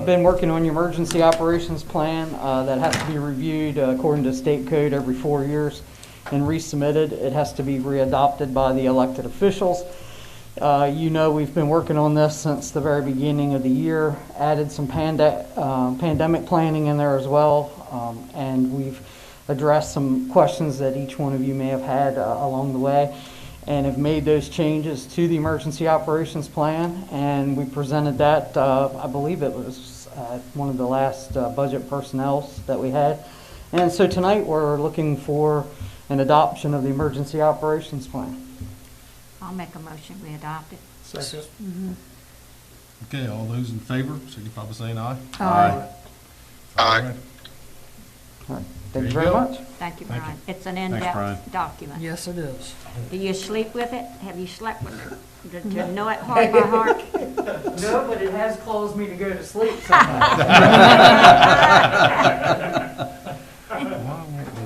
been working on your emergency operations plan that has to be reviewed according to state code every 4 years and resubmitted. It has to be readopted by the elected officials. We've been working on this since the very beginning of the year, added some pandemic planning in there as well, and we've addressed some questions that each one of you may have had along the way, and have made those changes to the emergency operations plan, and we presented that, I believe it was one of the last budget personnels that we had. And so tonight we're looking for an adoption of the emergency operations plan. I'll make a motion, we adopt it. Second. Okay, all those in favor, signify by saying aye. Aye. Aye. All right, There thank you you very go. much. Thank you, Thank Brian. It's an Brian. in-depth document. Yes, it is. Do you sleep with it? Have you slept with it? To know it heart by heart? No, but it has caused me to go to sleep sometimes.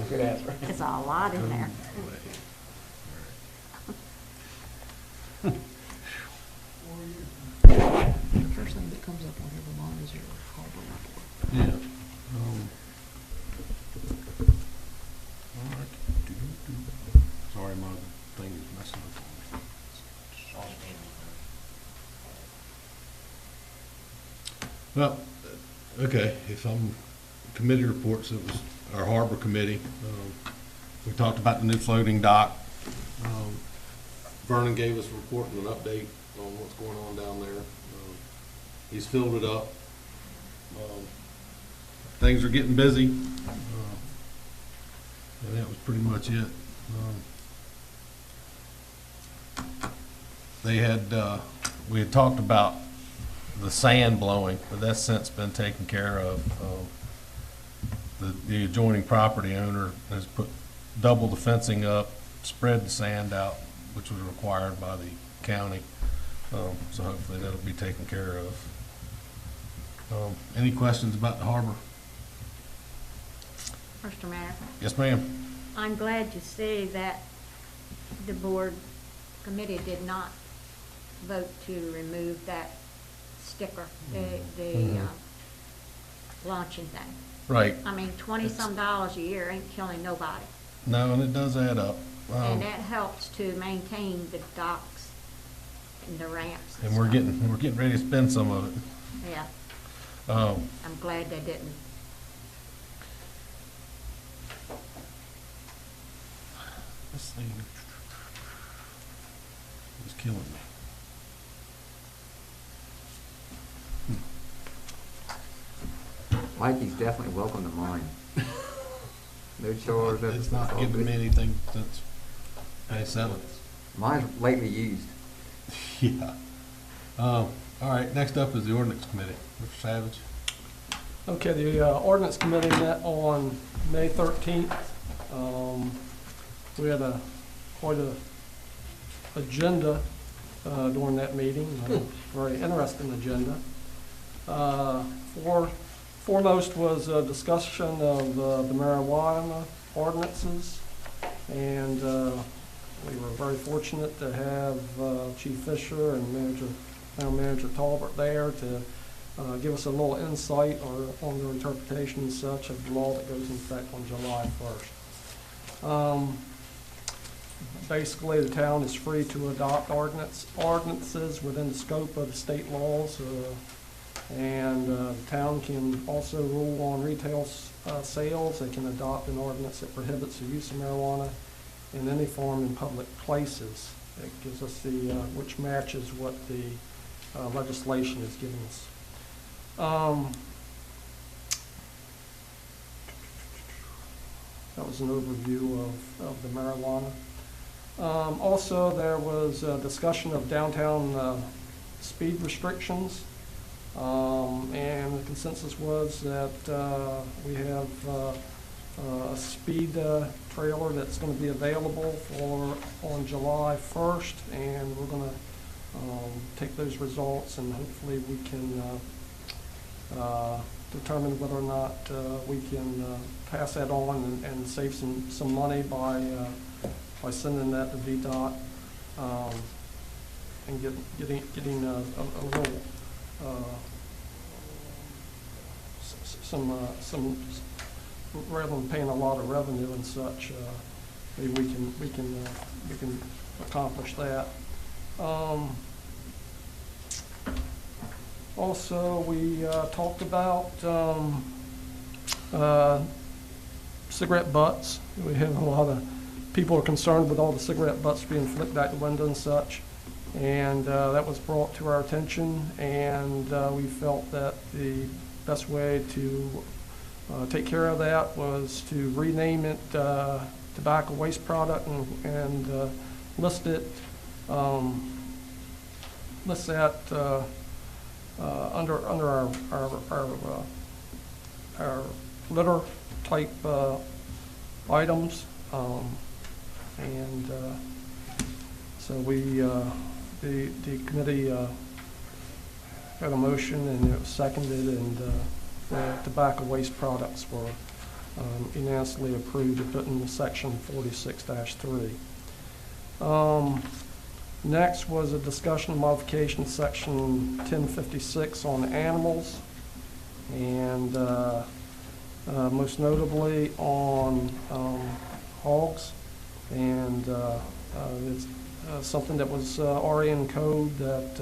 Good answer. It's a lot in there. The first thing that comes up on here, Vermont, is your harbor report. Yeah. Sorry, my thing is messing up on me. Well, okay, if I'm, committee reports, it was our harbor committee. We talked about the new floating dock. Vernon gave us a report and an update on what's going on down there. He's filled it up. Things are getting busy. And that was pretty much it. We had talked about the sand blowing, but that's since been taken care of. The adjoining property owner has put double the fencing up, spread the sand out, which was required by the county. So hopefully that'll be taken care of. Any questions about the harbor? Mr. Mayor, Yes, ma'am. I'm glad to see that the board committee did not vote to remove that sticker, the launching thing. Right. I mean, $20-some a year ain't killing nobody. No, and it does add up. And that helps to maintain the docks and the ramps. And we're stuff. getting ready to spend some of it. Yeah, Um, I'm glad they didn't. This thing is killing me. Mikey's definitely welcome to mine. No charge. It's not giving me anything since May 7th. Mine's lately used. Yeah. All right, next up is the Ordinance Committee. Mr. Savage. Okay, the Ordinance Committee met on May 13th. We had quite a agenda during that meeting, a very interesting agenda. Foremost was a discussion of the marijuana ordinances, and we were very fortunate to have Chief Fisher and Town Manager Talbert there to give us a little insight on their interpretation and such of the law that goes into effect on July 1st. Basically, the town is free to adopt ordinances within the scope of the state laws, and the town can also rule on retail sales. They can adopt an ordinance that prohibits the use of marijuana in any form in public places. It gives us which matches what the legislation is giving us. That was an overview of the marijuana. Also, there was a discussion of downtown speed restrictions, and the consensus was that we have a speed trailer that's going to be available on July 1st, and we're going to take those results, and hopefully we can determine whether or not we can pass that on and save some money by sending that to VDOT and getting a little some rather than paying a lot of revenue and such. Maybe we can accomplish that. Also, we talked about cigarette butts. We have a lot of people are concerned with all the cigarette butts being flicked out the window and such, and that was brought to our attention, and we felt that the best way to take care of that was to rename it tobacco waste product and list it, list that under our litter type items, and so we the committee had a motion and it was seconded, and the tobacco waste products were unanimously approved to put in section 46-3. Next was a discussion of modification section 1056 on animals, and most notably on hogs, and it's something that was already in code that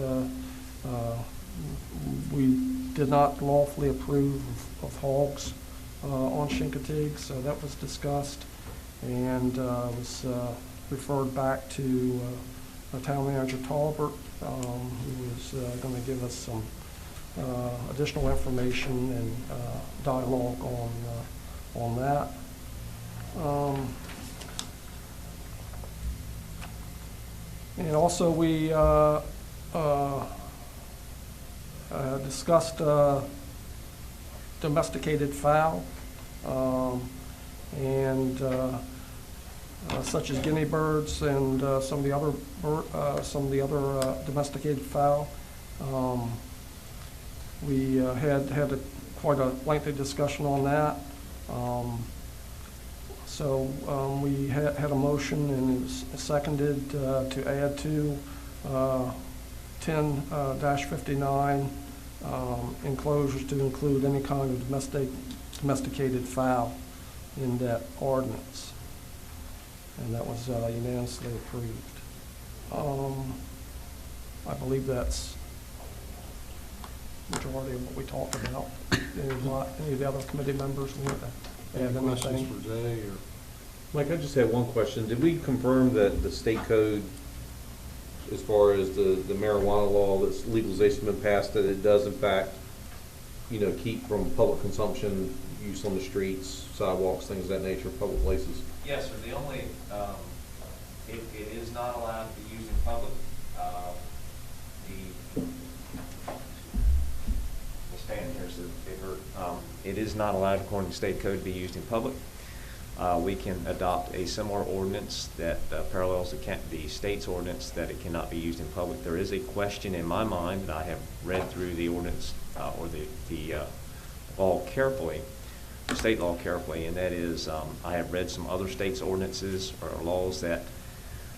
we did not lawfully approve of hogs on Chincoteague, so that was discussed and was referred back to Town Manager Talbert, who was going to give us some additional information and dialogue on that. And also we discussed domesticated fowl, and such as guinea birds and some of the other domesticated fowl. We had quite a lengthy discussion on that. So we had a motion, and it was seconded to add to 10-59 enclosures to include any kind of domesticated fowl in that ordinance. And that was unanimously approved. I believe that's the majority of what we talked about. Any of the other committee members want to add Any questions anything? for Jay, or? Mike, I just have one question. Did we confirm that the state code, as far as the marijuana law that's legalization been passed, that it does in fact, keep from public consumption, use on the streets, sidewalks, things of that nature, public places? Yes, sir. The only, it is not allowed to be used in public. We'll stand here so it hurt. It is not allowed, according to state code, to be used in public. We can adopt a similar ordinance that parallels the state's ordinance that it cannot be used in public. There is a question in my mind, that I have read through the ordinance or the law carefully, the state law carefully, and that is I have read some other states' ordinances or laws that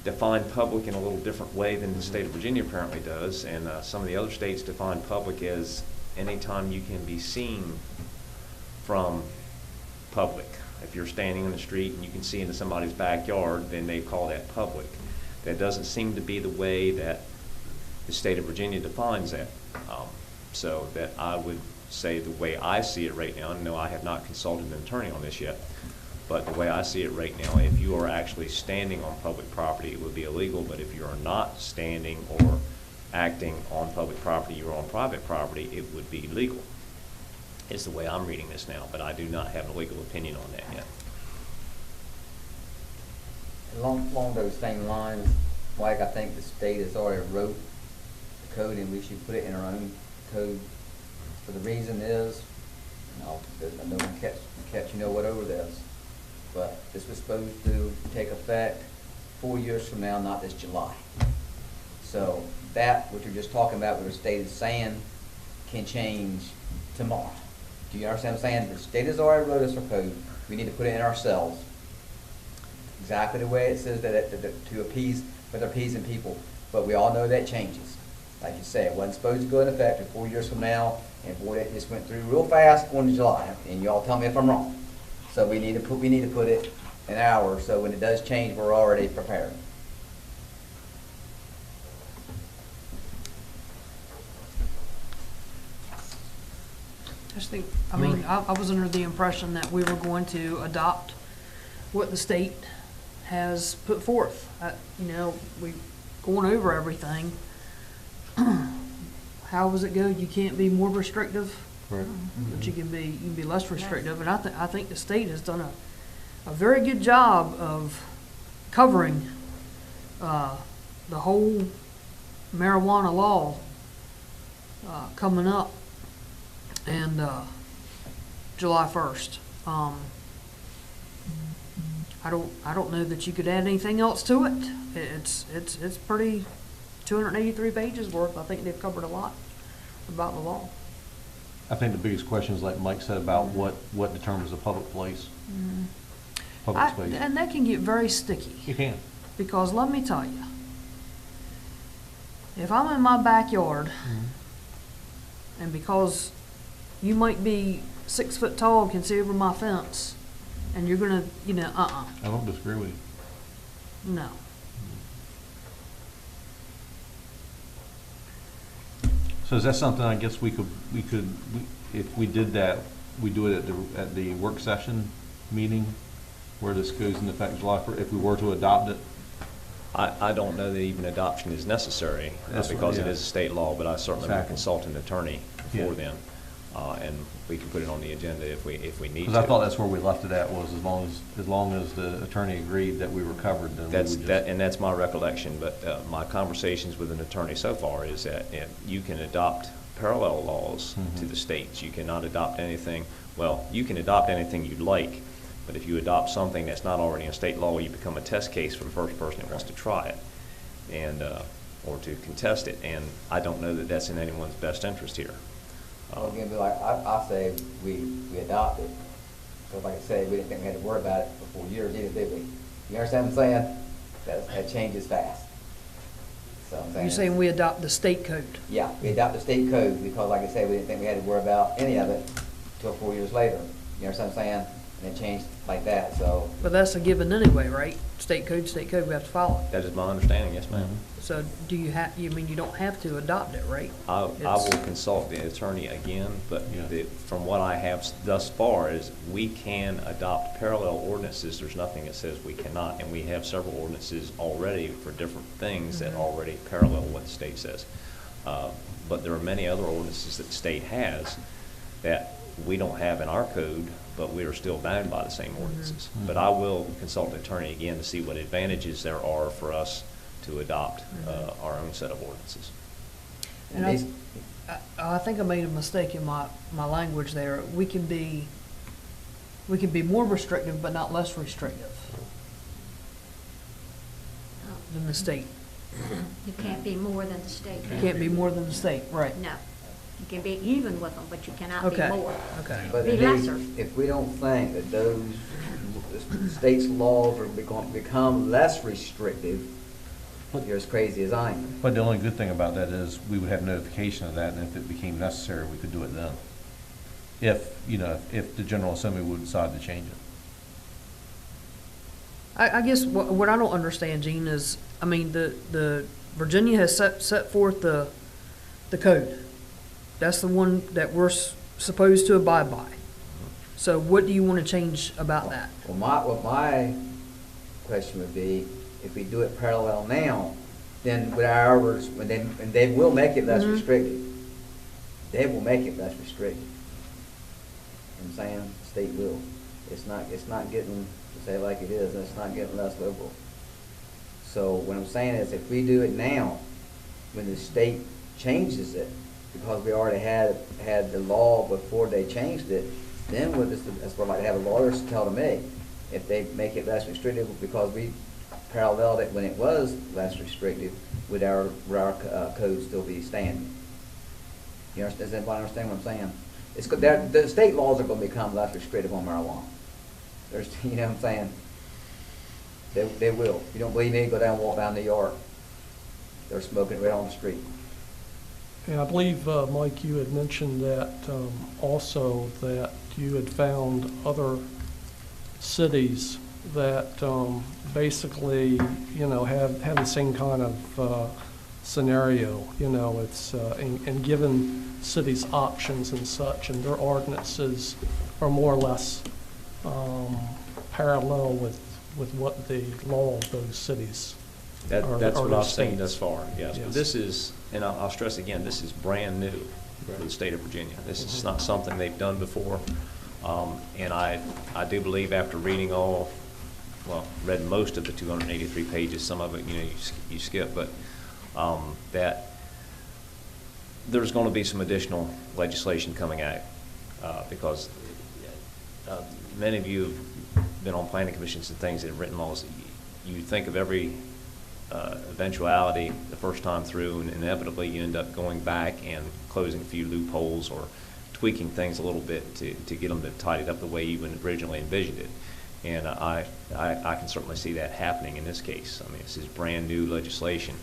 define public in a little different way than the state of Virginia apparently does, and some of the other states define public as anytime you can be seen from public. If you're standing in the street and you can see into somebody's backyard, then they call that public. That doesn't seem to be the way that the state of Virginia defines that. So that I would say the way I see it right now, and no, I have not consulted an attorney on this yet, but the way I see it right now, if you are actually standing on public property, it would be illegal, but if you are not standing or acting on public property, you're on private property, it would be legal. Is the way I'm reading this now, but I do not have a legal opinion on that yet. Along those same lines, Mike, I think the state has already wrote the code, and we should put it in our own code. For the reason is, no one catch over this, but this was supposed to take effect 4 years from now, not this July. So that, what you're just talking about, what the state is saying, can change tomorrow. Do you understand what I'm saying? The state has already wrote us our code, we need to put it in ourselves. Exactly the way it says to appease, with appeasing people, but we all know that changes. Like you said, it wasn't supposed to go into effect until 4 years from now, and boy, that just went through real fast going to July, and y'all tell me if I'm wrong. So we need to put it in ours, so when it does change, we're already prepared. I just think, I mean, I was under the impression that we were going to adopt what the state has put forth. You know, we going over everything. How does it go? You can't be more restrictive, Right. but you can be less restrictive. And I think the state has done a very good job of covering the whole marijuana law coming up and July 1st. I don't know that you could add anything else to it. It's pretty 283 pages worth. I think they've covered a lot about the law. I think the biggest question is, like Mike said, about what determines a public place. Public space. And that can get very sticky. You can. Because let me tell you, if I'm in my backyard, and because you might be 6 foot tall and can see over my fence, and you're gonna, I don't disagree with you. no. So is that something, I guess we could, if we did that, we do it at the work session meeting where this goes into effect July 1st, if we were to adopt it? I don't know that even adoption is necessary because it is a state law, but I certainly will consult an attorney for them. And we can put it on the agenda if we need to. Because I thought that's where we left it at, was as long as the attorney agreed that we were covered, then we would just. And that's my recollection, but my conversations with an attorney so far is that you can adopt parallel laws to the states. You cannot adopt anything, well, you can adopt anything you'd like, but if you adopt something that's not already in state law, you become a test case for the first person that wants to try it, and or to contest it, and I don't know that that's in anyone's best interest here. Well, again, be like, I say we adopt it. So like I said, we didn't think we had to worry about it for 4 years either, did we? You understand what I'm saying? That changes fast. So I'm saying. You're saying we adopt the state code? Yeah, we adopt the state code because like I said, we didn't think we had to worry about any of it until 4 years later. You understand what I'm saying? And it changed like that, so. But that's a given anyway, right? State code, we have to follow it. That is my understanding, yes, ma'am. So do you you don't have to adopt it, right? I will consult the attorney again, but from what I have thus far is we can adopt parallel ordinances. There's nothing that says we cannot, and we have several ordinances already for different things that already parallel what the state says. But there are many other ordinances that the state has that we don't have in our code, but we are still bound by the same ordinances. But I will consult the attorney again to see what advantages there are for us to adopt our own set of ordinances. And I think I made a mistake in my language there. We can be more restrictive, but not less restrictive than the state. You can't be more than the state. You can't be more than the state, right? No. You can be even with them, but you cannot be more. Okay. But Be lesser. if we don't think that those state's laws are going to become less restrictive, you're as crazy as I am. But the only good thing about that is we would have notification of that, and if it became necessary, we could do it then. If the General Assembly would decide to change it. I guess what I don't understand, Gene, is, I mean, the Virginia has set forth the code. That's the one that we're supposed to abide by. So what do you want to change about that? Well, my question would be, if we do it parallel now, then with ours, and they will make it less restrictive. They will make it less restrictive. You know what I'm saying? The state will. It's not getting, to say it like it is, and it's not getting less liberal. So what I'm saying is, if we do it now, when the state changes it, because we already had the law before they changed it, then that's what I'd like to have a lawyer tell to me. If they make it less restrictive, because paralleled it when it was less restrictive, would our code still be standing? You understand, does anybody understand what I'm saying? It's, the state laws are gonna become less restrictive on marijuana. There's, you know what I'm saying? They will. If you don't believe me, go down and walk down New York. They're smoking right on the street. And I believe, Mike, you had mentioned that also that you had found other cities that basically, you know, have the same kind of scenario. You know, it's and given cities options and such, and their ordinances are more or less parallel with what the law of those cities. That's or what those I've seen states. thus far, yes. But Yes. this is, and I'll stress again, this is brand new for the state of Virginia. This is not something they've done before. And I do believe after reading read most of the 283 pages, some of it, you know, you skip, but that there's going to be some additional legislation coming out because many of you have been on planning commissions and things that have written laws. You think of every eventuality the first time through, and inevitably you end up going back and closing a few loopholes or tweaking things a little bit to get them to tidy up the way you originally envisioned it. And I can certainly see that happening in this case. I mean, this is brand new legislation.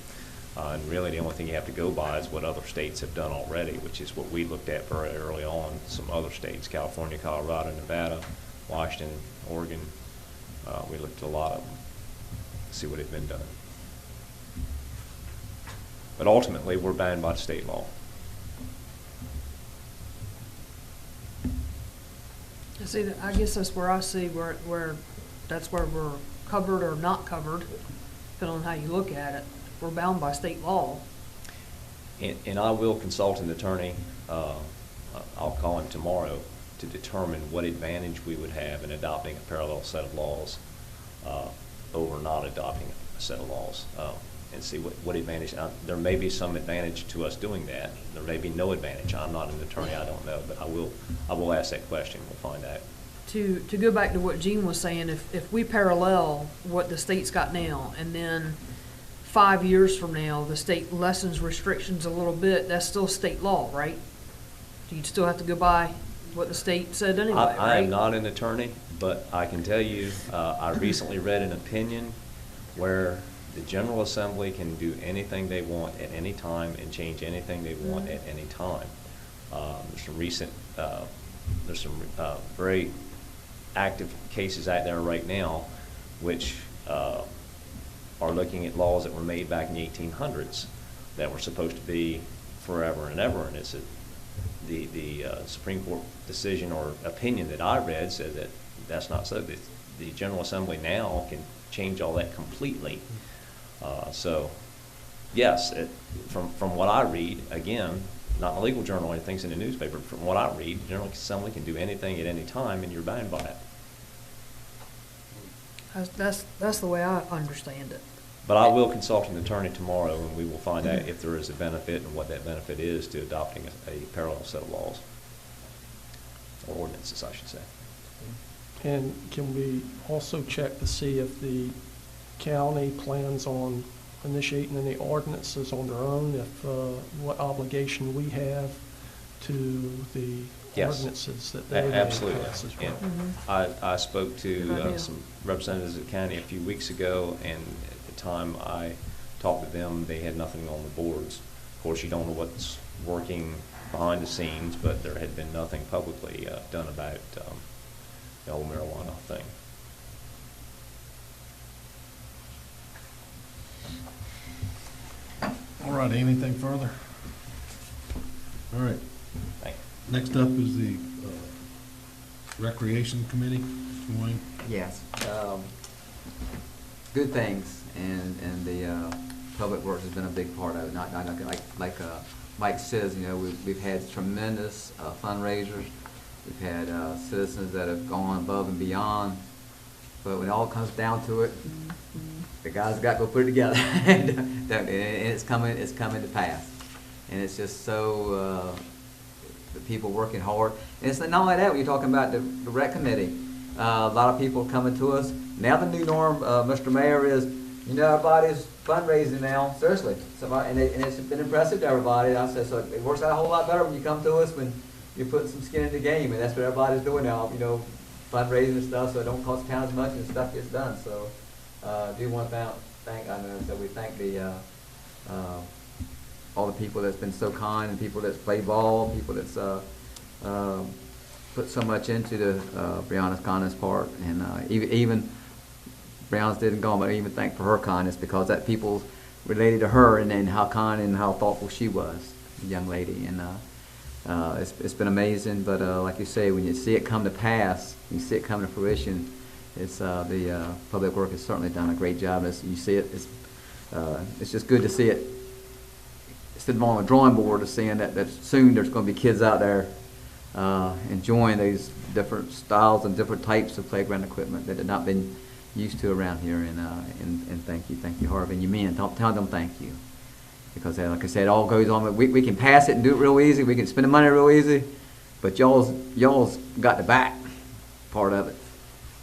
And really the only thing you have to go by is what other states have done already, which is what we looked at very early on. Some other states, California, Colorado, Nevada, Washington, Oregon. We looked at a lot of them to see what had been done. But ultimately, we're bound by state law. See, I guess that's where I see where that's where we're covered or not covered, depending on how you look at it. We're bound by state law. And I will consult an attorney, I'll call him tomorrow, to determine what advantage we would have in adopting a parallel set of laws over not adopting a set of laws, and see what advantage. There may be some advantage to us doing that. There may be no advantage. I'm not an attorney, I don't know, but I will ask that question. We'll find out. To go back to what Gene was saying, if we parallel what the state's got now, and then 5 years from now, the state lessens restrictions a little bit, that's still state law, right? You'd still have to go by what the state said anyway, right? I am not an attorney, but I can tell you, I recently read an opinion where the General Assembly can do anything they want at any time and change anything they want at any time. There's some very active cases out there right now which are looking at laws that were made back in the 1800s that were supposed to be forever and ever, and it's the Supreme Court decision or opinion that I read said that that's not so. The General Assembly now can change all that completely. So, yes, from what I read, again, not in a legal journal or anything's in the newspaper, from what I read, the General Assembly can do anything at any time, and you're bound by it. That's the way I understand it. But I will consult an attorney tomorrow, and we will find out if there is a benefit and what that benefit is to adopting a parallel set of laws, or ordinances, I should say. And can we also check to see if the county plans on initiating any ordinances on their own, if what obligation we have to the Yes. ordinances that they may Absolutely. pass as well? And I spoke Good to idea. some representatives of the county a few weeks ago, and at the time I talked to them, they had nothing on the boards. Of course, you don't know what's working behind the scenes, but there had been nothing publicly done about the whole marijuana thing. All right, anything further? All right, Thank you. next up is the Recreation Committee, Mr. Wayne. Yes. Good things, and the Public Works has been a big part of it. Not like Mike says, you know, we've had tremendous fundraisers. We've had citizens that have gone above and beyond. But when it all comes down to it, the guys got to go put it together, and it's coming to pass. And it's just so the people working hard. And it's not only that. When you're talking about the rec committee, a lot of people coming to us now. The new norm, Mr. Mayor, is You know, everybody's fundraising now, seriously. Somebody, and it's been impressive to everybody. I said, so it works out a whole lot better when you come to us when you're putting some skin in the game, and that's what everybody's doing now, you know, fundraising and stuff, so it don't cost the town as much and stuff gets done. So, I do want to thank, I know, so we thank the, all the people that's been so kind, and people that's played ball, people that's, put so much into the, Brianna's kindness part, and, even Brown's didn't go, but I even thank for her kindness, because that people related to her, and then how kind and how thoughtful she was, the young lady, and it's been amazing. But like you say, when you see it come to pass, you see it come to fruition, it's the public work has certainly done a great job. As you see it, it's just good to see it. Instead of on a drawing board, to seeing that soon there's going to be kids out there enjoying these different styles and different types of playground equipment that have not been used to around here, and thank you, Harvey, and you men, tell them thank you, because like I said, it all goes on. We can pass it and do it real easy. We can spend the money real easy, but y'all's got the back part of it,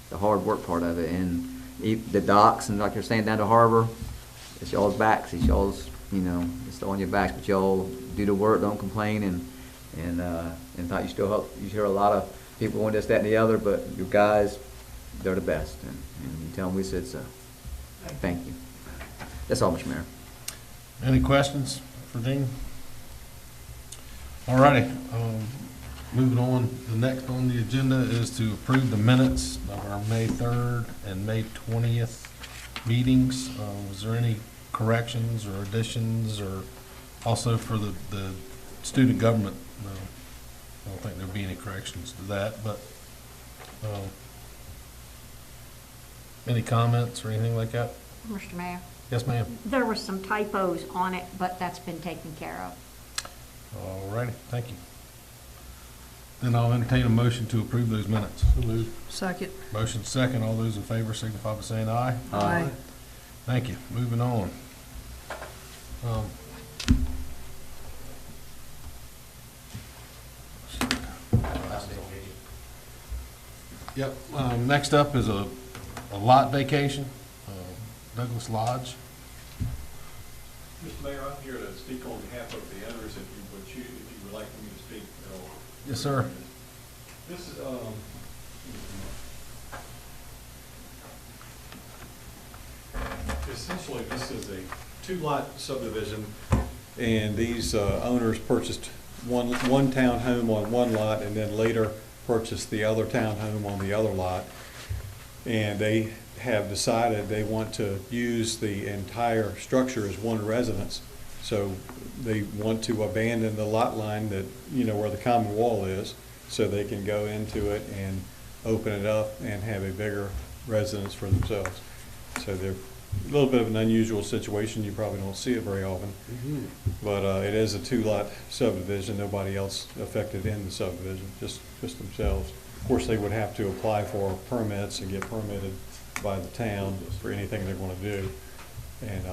the hard work part of it, and the docks, and like you're saying, down to harbor, it's y'all's backs. It's y'all's, you know, it's on your backs, but y'all do the work, don't complain, and thought you hear a lot of people on this, that, and the other, but you guys, they're the best, and you tell them we said so. Thank you. That's all, Mr. Mayor. Any questions for Dean? All righty, moving on, the next on the agenda is to approve the minutes of our May 3rd and May 20th meetings. Was there any corrections or additions, or also for the student government? No, I don't think there'll be any corrections to that, but any comments or anything like that? Mr. Mayor, Yes, ma'am. there were some typos on it, but that's been taken care of. All righty, thank you. Then I'll entertain a motion to approve those minutes. Second. Motion second. All those in favor signify by saying aye. Aye. Thank you. Moving on. Yep, next up is a lot vacation, Douglas Lodge. Mr. Mayor, I'm here to speak on behalf of the owners, if you would like for me to speak. Yes, sir. This is, essentially, this is a two-lot subdivision, and these owners purchased one townhome on one lot, and then later purchased the other townhome on the other lot. And they have decided they want to use the entire structure as one residence. So they want to abandon the lot line that, you know, where the common wall is, so they can go into it and open it up and have a bigger residence for themselves. So they're a little bit of an unusual situation. You probably don't see it very often. But it is a two-lot subdivision. Nobody else affected in the subdivision, just themselves. Of course, they would have to apply for permits and get permitted by the town for anything they're going to do. And,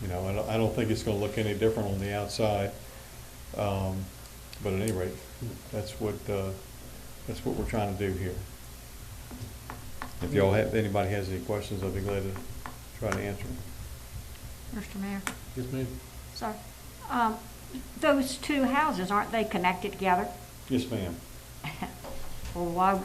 you know, I don't think it's going to look any different on the outside. But at any rate, that's what we're trying to do here. If anybody has any questions, I'd be glad to try to answer them. Mr. Mayor? Yes, ma'am. Sorry. Those two houses, aren't they connected together? Yes, ma'am. Well, why,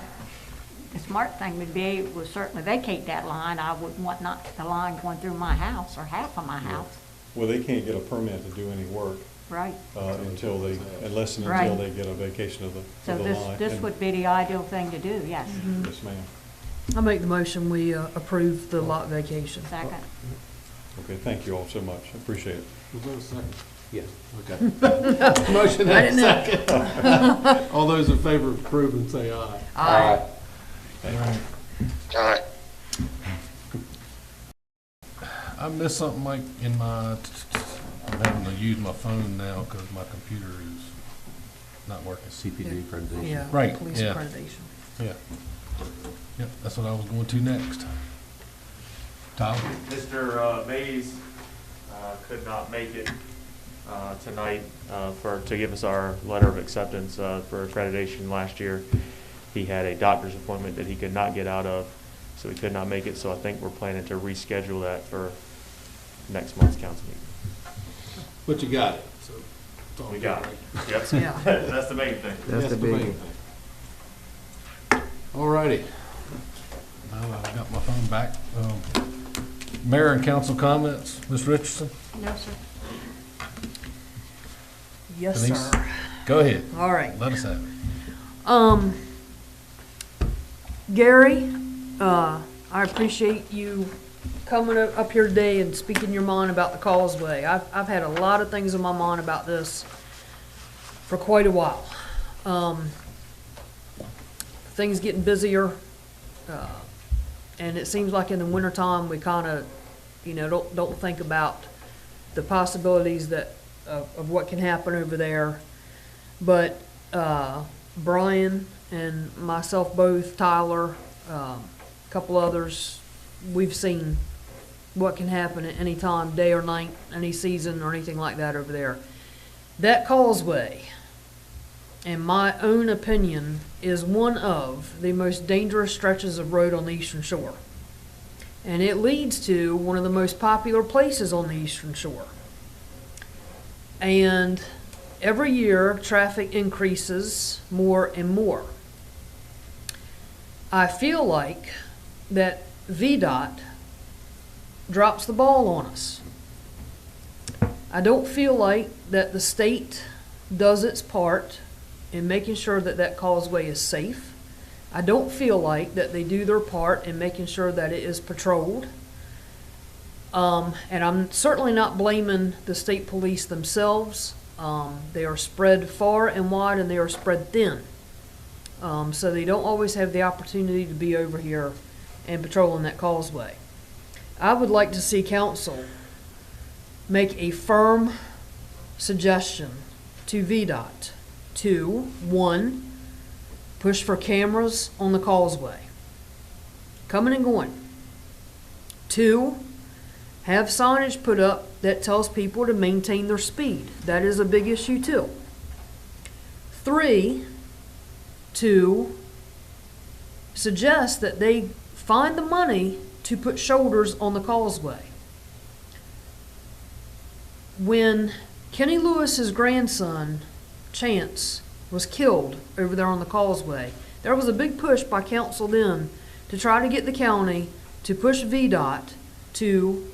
the smart thing would be, was certainly vacate that line. I wouldn't want not the line going through my house or half of my house. Well, they can't get a permit to do any work Right. unless and Right. until they get a vacation of the So line. this And- would be the ideal thing to do, yes. Yes, ma'am. I make the motion, we approve the lot vacation. Second. Okay, thank you all so much. I appreciate it. Was that a second? Yes. Okay. Motion I and didn't know. second. All those in favor of approving, say aye. Aye. All right. I missed something, Mike, in my, I'm having to use my phone now because my computer is not working. CPD accreditation. Yeah. Right, Police yeah. accreditation. Yeah. Yep, that's what I was going to next. Tyler? Mr. Mays could not make it tonight to give us our letter of acceptance for accreditation last year. He had a doctor's appointment that he could not get out of, so we could not make it. So I think we're planning to reschedule that for next month's council meeting. But you got it, so. it's all We got good. it. Yep. Yeah. That's the main thing. That's the main thing. All righty. Now I've got my phone back. Mayor and council comments, Ms. Richardson? No, sir. Yes, Denise? sir. Go ahead. All right. Let us have it. Gary, I appreciate you coming up here today and speaking your mind about the causeway. I've had a lot of things in my mind about this for quite a while. Things getting busier, and it seems like in the wintertime, we kind of, don't think about the possibilities that, of what can happen over there. But, Brian and myself both, Tyler, a couple others, we've seen what can happen at any time, day or night, any season or anything like that over there. That causeway, in my own opinion, is one of the most dangerous stretches of road on the Eastern Shore. And it leads to one of the most popular places on the Eastern Shore. And every year, traffic increases more and more. I feel like that VDOT drops the ball on us. I don't feel like that the state does its part in making sure that that causeway is safe. I don't feel like that they do their part in making sure that it is patrolled. And I'm certainly not blaming the state police themselves. They are spread far and wide, and they are spread thin. So they don't always have the opportunity to be over here and patrolling that causeway. I would like to see council make a firm suggestion to VDOT to, 1, push for cameras on the causeway, coming and going. 2, have signage put up that tells people to maintain their speed. That is a big issue too. 3, to suggest that they find the money to put shoulders on the causeway. When Kenny Lewis's grandson, Chance, was killed over there on the causeway, there was a big push by council then to try to get the county to push VDOT to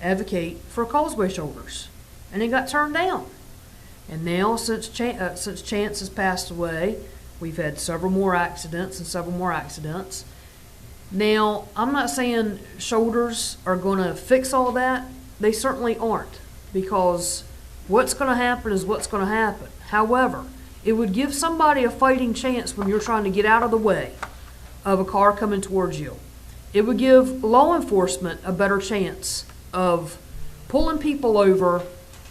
advocate for causeway shoulders, and it got turned down. And now, since Chance has passed away, we've had several more accidents and several more accidents. Now, I'm not saying shoulders are going to fix all that. They certainly aren't, because what's going to happen is what's going to happen. However, it would give somebody a fighting chance when you're trying to get out of the way of a car coming towards you. It would give law enforcement a better chance of pulling people over,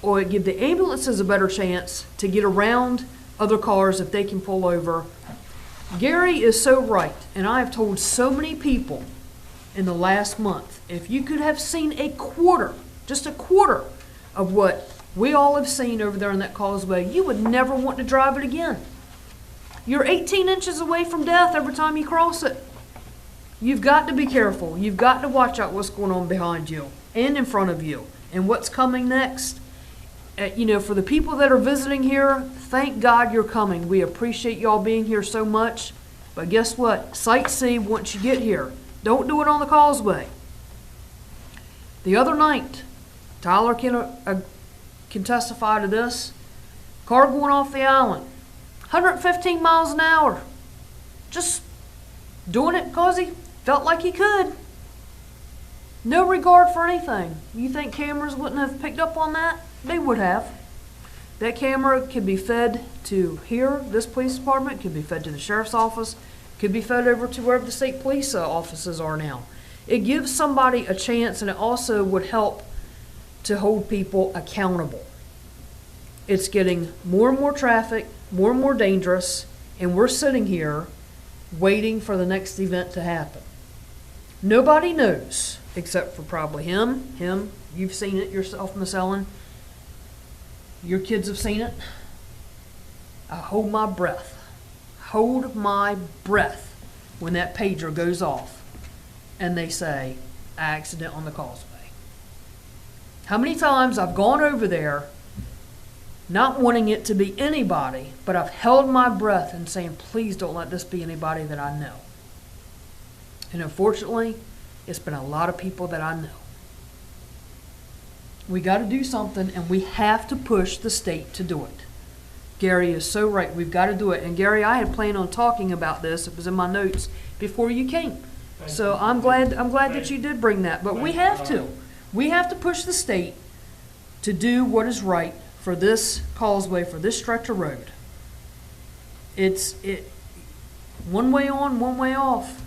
or it give the ambulances a better chance to get around other cars if they can pull over. Gary is so right, and I have told so many people in the last month, if you could have seen a quarter, just a quarter of what we all have seen over there on that causeway, you would never want to drive it again. You're 18 inches away from death every time you cross it. You've got to be careful. You've got to watch out what's going on behind you and in front of you and what's coming next. For the people that are visiting here, thank God you're coming. We appreciate y'all being here so much. But guess what? Sightsee once you get here. Don't do it on the causeway. The other night, Tyler can testify to this. Car going off the island, 115 miles an hour. Just doing it because he felt like he could. No regard for anything. You think cameras wouldn't have picked up on that? They would have. That camera could be fed to here, this police department, could be fed to the sheriff's office, could be fed over to wherever the state police offices are now. It gives somebody a chance, and it also would help to hold people accountable. It's getting more and more traffic, more and more dangerous, and we're sitting here waiting for the next event to happen. Nobody knows, except for probably him. You've seen it yourself, Miss Ellen. Your kids have seen it. I hold my breath. Hold my breath when that pager goes off. and they say, accident on the causeway. How many times I've gone over there not wanting it to be anybody, but I've held my breath and saying, please don't let this be anybody that I know. And unfortunately, it's been a lot of people that I know. We got to do something, and we have to push the state to do it. Gary is so right. We've got to do it. And Gary, I had planned on talking about this. It was in my notes before you came. So I'm glad that you did bring that. But we have to. We have to push the state to do what is right for this causeway, for this stretch of road. It's one way on, one way off.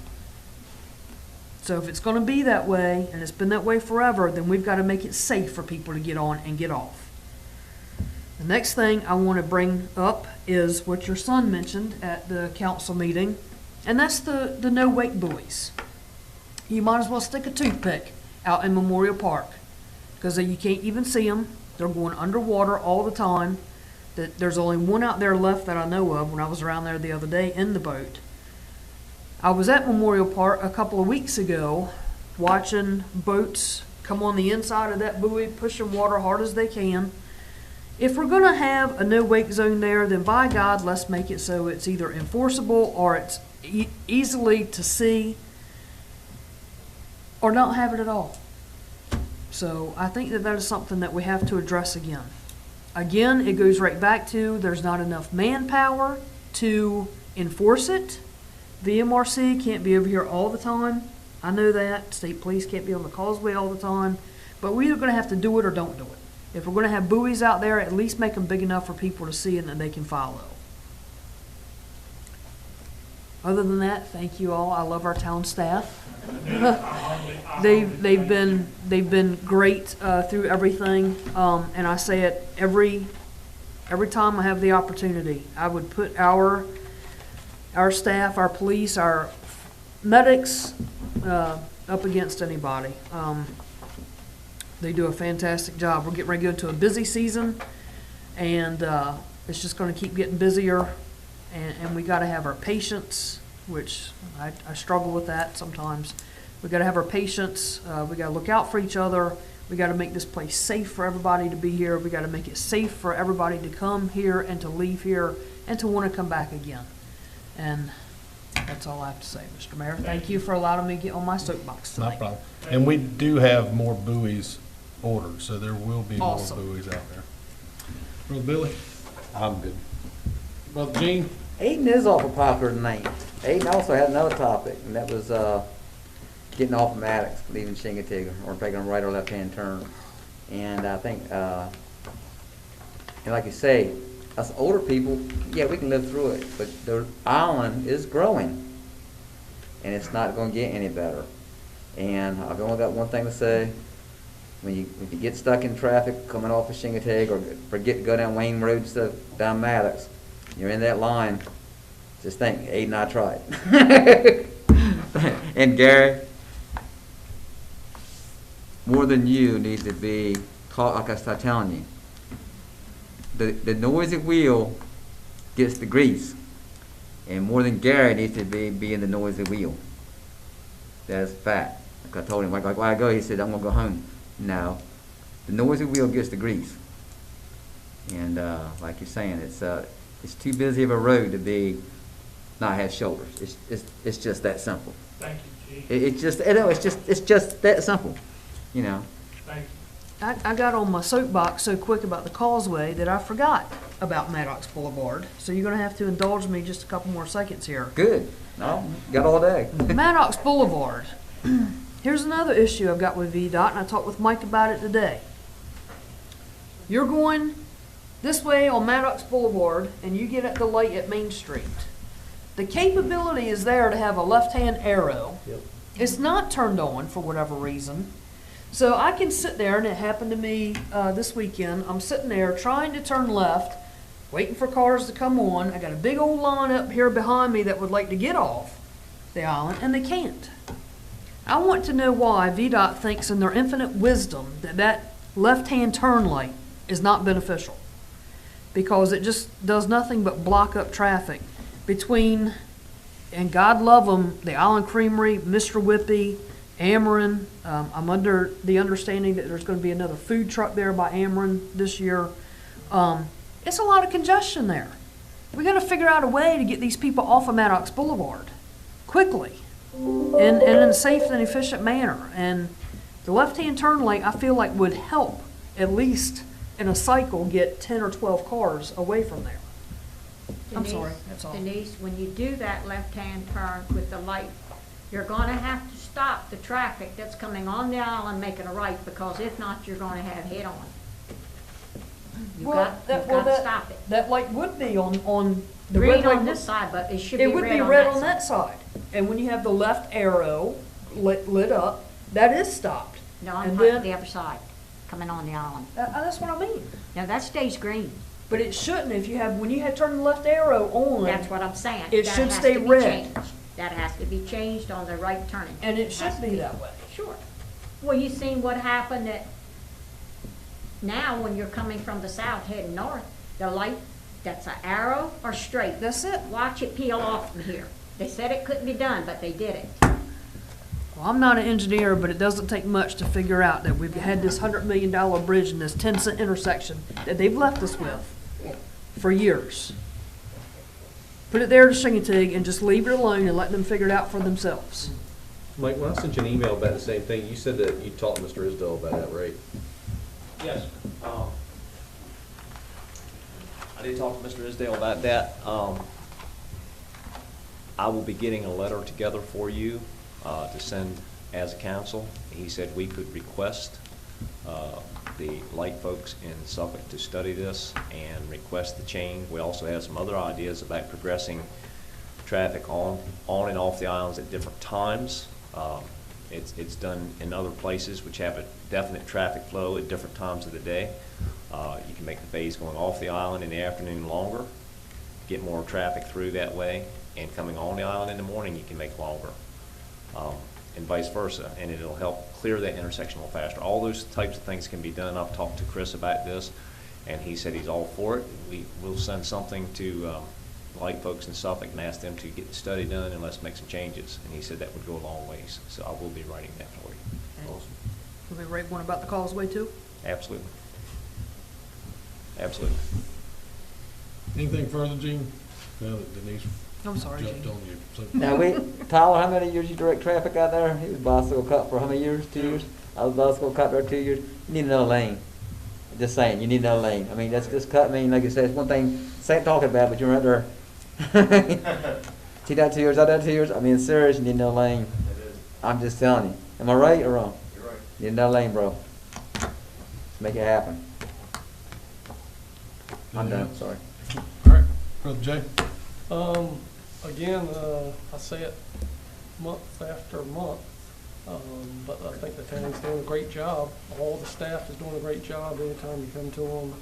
So if it's going to be that way, and it's been that way forever, then we've got to make it safe for people to get on and get off. The next thing I want to bring up is what your son mentioned at the council meeting, and that's the no-wake buoys. You might as well stick a toothpick out in Memorial Park, because you can't even see them. They're going underwater all the time. There's only one out there left that I know of when I was around there the other day in the boat. I was at Memorial Park a couple of weeks ago watching boats come on the inside of that buoy, pushing water hard as they can. If we're going to have a no-wake zone there, then by God, let's make it so it's either enforceable or it's easily to see, or not have it at all. So I think that is something that we have to address again. Again, it goes right back to there's not enough manpower to enforce it. VMRC can't be over here all the time. I know that. State police can't be on the causeway all the time. But we're either going to have to do it or don't do it. If we're going to have buoys out there, at least make them big enough for people to see and that they can follow. Other than that, thank you all. I love our town staff. They've been great through everything, and I say it every time I have the opportunity. I would put our staff, our police, our medics up against anybody. They do a fantastic job. We're getting ready to go into a busy season, and it's just going to keep getting busier. And we got to have our patience, which I struggle with that sometimes. We got to have our patience. We got to look out for each other. We got to make this place safe for everybody to be here. We got to make it safe for everybody to come here and to leave here and to want to come back again. And that's all I have to say, Mr. Mayor. Thank you for allowing me to get on my soapbox tonight. No problem. And we do have more buoys ordered, so there will be Awesome. more buoys out there. Brother Billy? I'm good. Brother Gene? Aiden is awful popular tonight. Aiden also had another topic, and that was getting off of Maddox, leaving Shingatig, or taking a right or left-hand turn. And I think, and like you say, us older people, yeah, we can live through it, but the island is growing, and it's not going to get any better. And I've only got one thing to say. When you get stuck in traffic coming off of Shingatig, or forget to go down Wayne Road instead of down Maddox, you're in that line, just think, Aiden, I tried. And Gary, more than you needs to be taught, like I started telling you. The noisy wheel gets the grease, and more than Gary needs to be in the noisy wheel. That's fact. Like I told him, like a while ago, he said, I'm going to go home. No, the noisy wheel gets the grease. And like you're saying, it's too busy of a road to be not have shoulders. It's just that simple. Thank you, Chief. It's just that simple, you know. Thank you. I got on my soapbox so quick about the causeway that I forgot about Maddox Boulevard. So you're going to have to indulge me just a couple more seconds here. Good. No, got all day. Maddox Boulevard. Here's another issue I've got with VDOT, and I talked with Mike about it today. You're going this way on Maddox Boulevard, and you get at the light at Main Street. The capability is there to have a left-hand arrow. Yep. It's not turned on for whatever reason. So I can sit there, and it happened to me this weekend. I'm sitting there trying to turn left, waiting for cars to come on. I got a big old line up here behind me that would like to get off the island, and they can't. I want to know why VDOT thinks in their infinite wisdom that left-hand turn light is not beneficial. Because it just does nothing but block up traffic between, and God love them, the Island Creamery, Mr. Whippy, Ameren, I'm under the understanding that there's gonna be another food truck there by Ameren this year. It's a lot of congestion there. We gotta figure out a way to get these people off of Maddox Boulevard quickly and in a safe and efficient manner. And the left-hand turn lane, I feel like would help, at least in a cycle, get 10 or 12 cars away from there. I'm sorry, that's all. Denise, when you do that left-hand turn with the light, you're gonna have to stop the traffic that's coming on the island making a right, because if not, you're gonna have head-on. You've got to stop it. That light would be on the Green red light. on this side, but it should be It would red be on red that on side. that side. And when you have the left arrow lit up, that is stopped. No, I'm And talking then- the other side, coming on the island. That's what I mean. Now, that stays green. But it shouldn't if you have, when you had turned the left arrow on. That's what I'm saying. It That should has stay to be red. changed. That has to be changed on the right turning. And it Has should to be that way. Sure. Well, you seen what happened at, now when you're coming from the south heading north, the light, that's an arrow or straight. That's it. Watch it peel off from here. They said it couldn't be done, but they did it. Well, I'm not an engineer, but it doesn't take much to figure out that we've had this $100 million bridge in this 10-cent intersection that they've left us with for years. Put it there to Shingatig and just leave it alone and let them figure it out for themselves. Mike, when I sent you an email about the same thing, you said that you talked to Mr. Isdell about that, right? Yes. I did talk to Mr. Isdale about that. I will be getting a letter together for you to send as a council. He said we could request the light folks in Suffolk to study this and request the change. We also have some other ideas about progressing traffic on and off the islands at different times. It's done in other places which have a definite traffic flow at different times of the day. You can make the phase going off the island in the afternoon longer, get more traffic through that way, and coming on the island in the morning you can make longer, and vice versa, and it'll help clear that intersection a little faster. All those types of things can be done. I've talked to Chris about this, and he said he's all for it. We'll send something to light folks in Suffolk and ask them to get the study done and let's make some changes, and he said that would go a long ways, so I will be writing that for you. Awesome. Will they write one about the causeway too? Absolutely. Absolutely. Anything further, Gene? Now that Denise I'm sorry, jumped Gene. on you. So- Now, Tyler, how many years you direct traffic out there? He was bicycle cop for how many years? 2 years? I was bicycle cop there 2 years. You need another lane. Just saying, you need another lane. I mean, that's just cut. I mean, like you said, it's one thing talking about, but you're right there. He done 2 years, I done 2 years. I mean, it's serious, you need another lane. I'm just telling you. Am I right or wrong? You're right. You need another lane, bro. Let's make it happen. I'm done, sorry. All right, Brother Jay? Again, I say it month after month, but I think the town's doing a great job. All the staff is doing a great job. Anytime you come to them,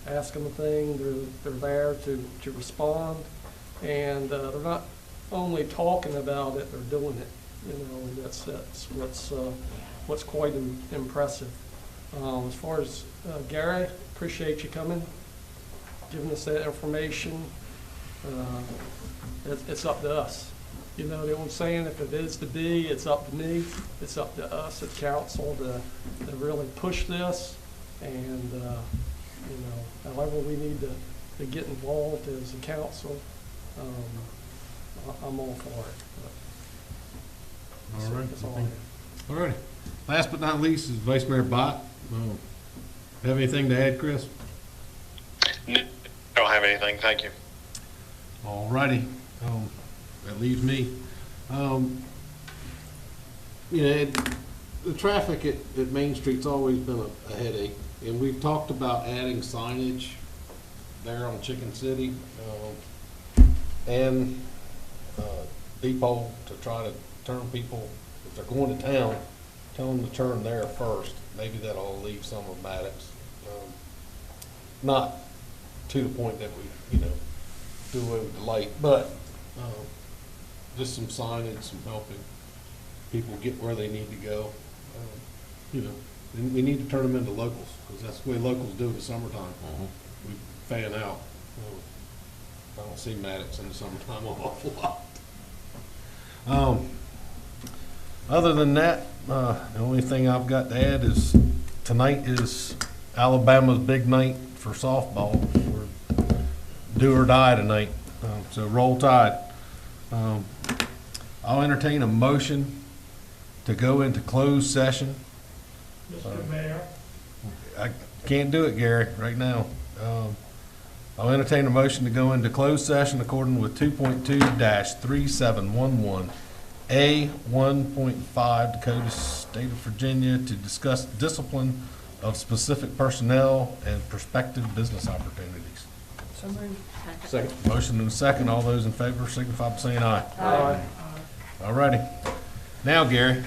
ask them a thing, they're there to respond. And they're not only talking about it, they're doing it, you know, and that's what's quite impressive. As far as Gary, appreciate you coming, giving us that information. It's up to us. You know what I'm saying? If it is to be, it's up to me. It's up to us at council to really push this. And, you know, however we need to get involved as a council, I'm all for it. All right. That's all I have. All righty. Last but not least is Vice Mayor Bott. Have anything to add, Chris? Don't have anything, thank you. All righty. That leaves me. You know, the traffic at Main Street's always been a headache, and we've talked about adding signage there on Chicken City, and depot to try to turn people, if they're going to town, tell them to turn there first. Maybe that'll leave some of Maddox. Not to the point that we, you know, do away with the light, but just some signage, some helping people get where they need to go. You know, and we need to turn them into locals, because that's the way locals do it in the summertime. We fan out. I don't see Maddox in the summertime an awful lot. Other than that, The only thing I've got to add is tonight is Alabama's big night for softball. We're do or die tonight, so roll tide. I'll entertain a motion to go into closed session. Mr. Mayor, I can't do it, Gary, right now. I'll entertain a motion to go into closed session according with 2.2-3711, A 1.5 Dakota State of Virginia to discuss discipline of specific personnel and prospective business opportunities. So moved. Second. Motion and a second. All those in favor signify by saying aye. Aye. All righty. Now, Gary,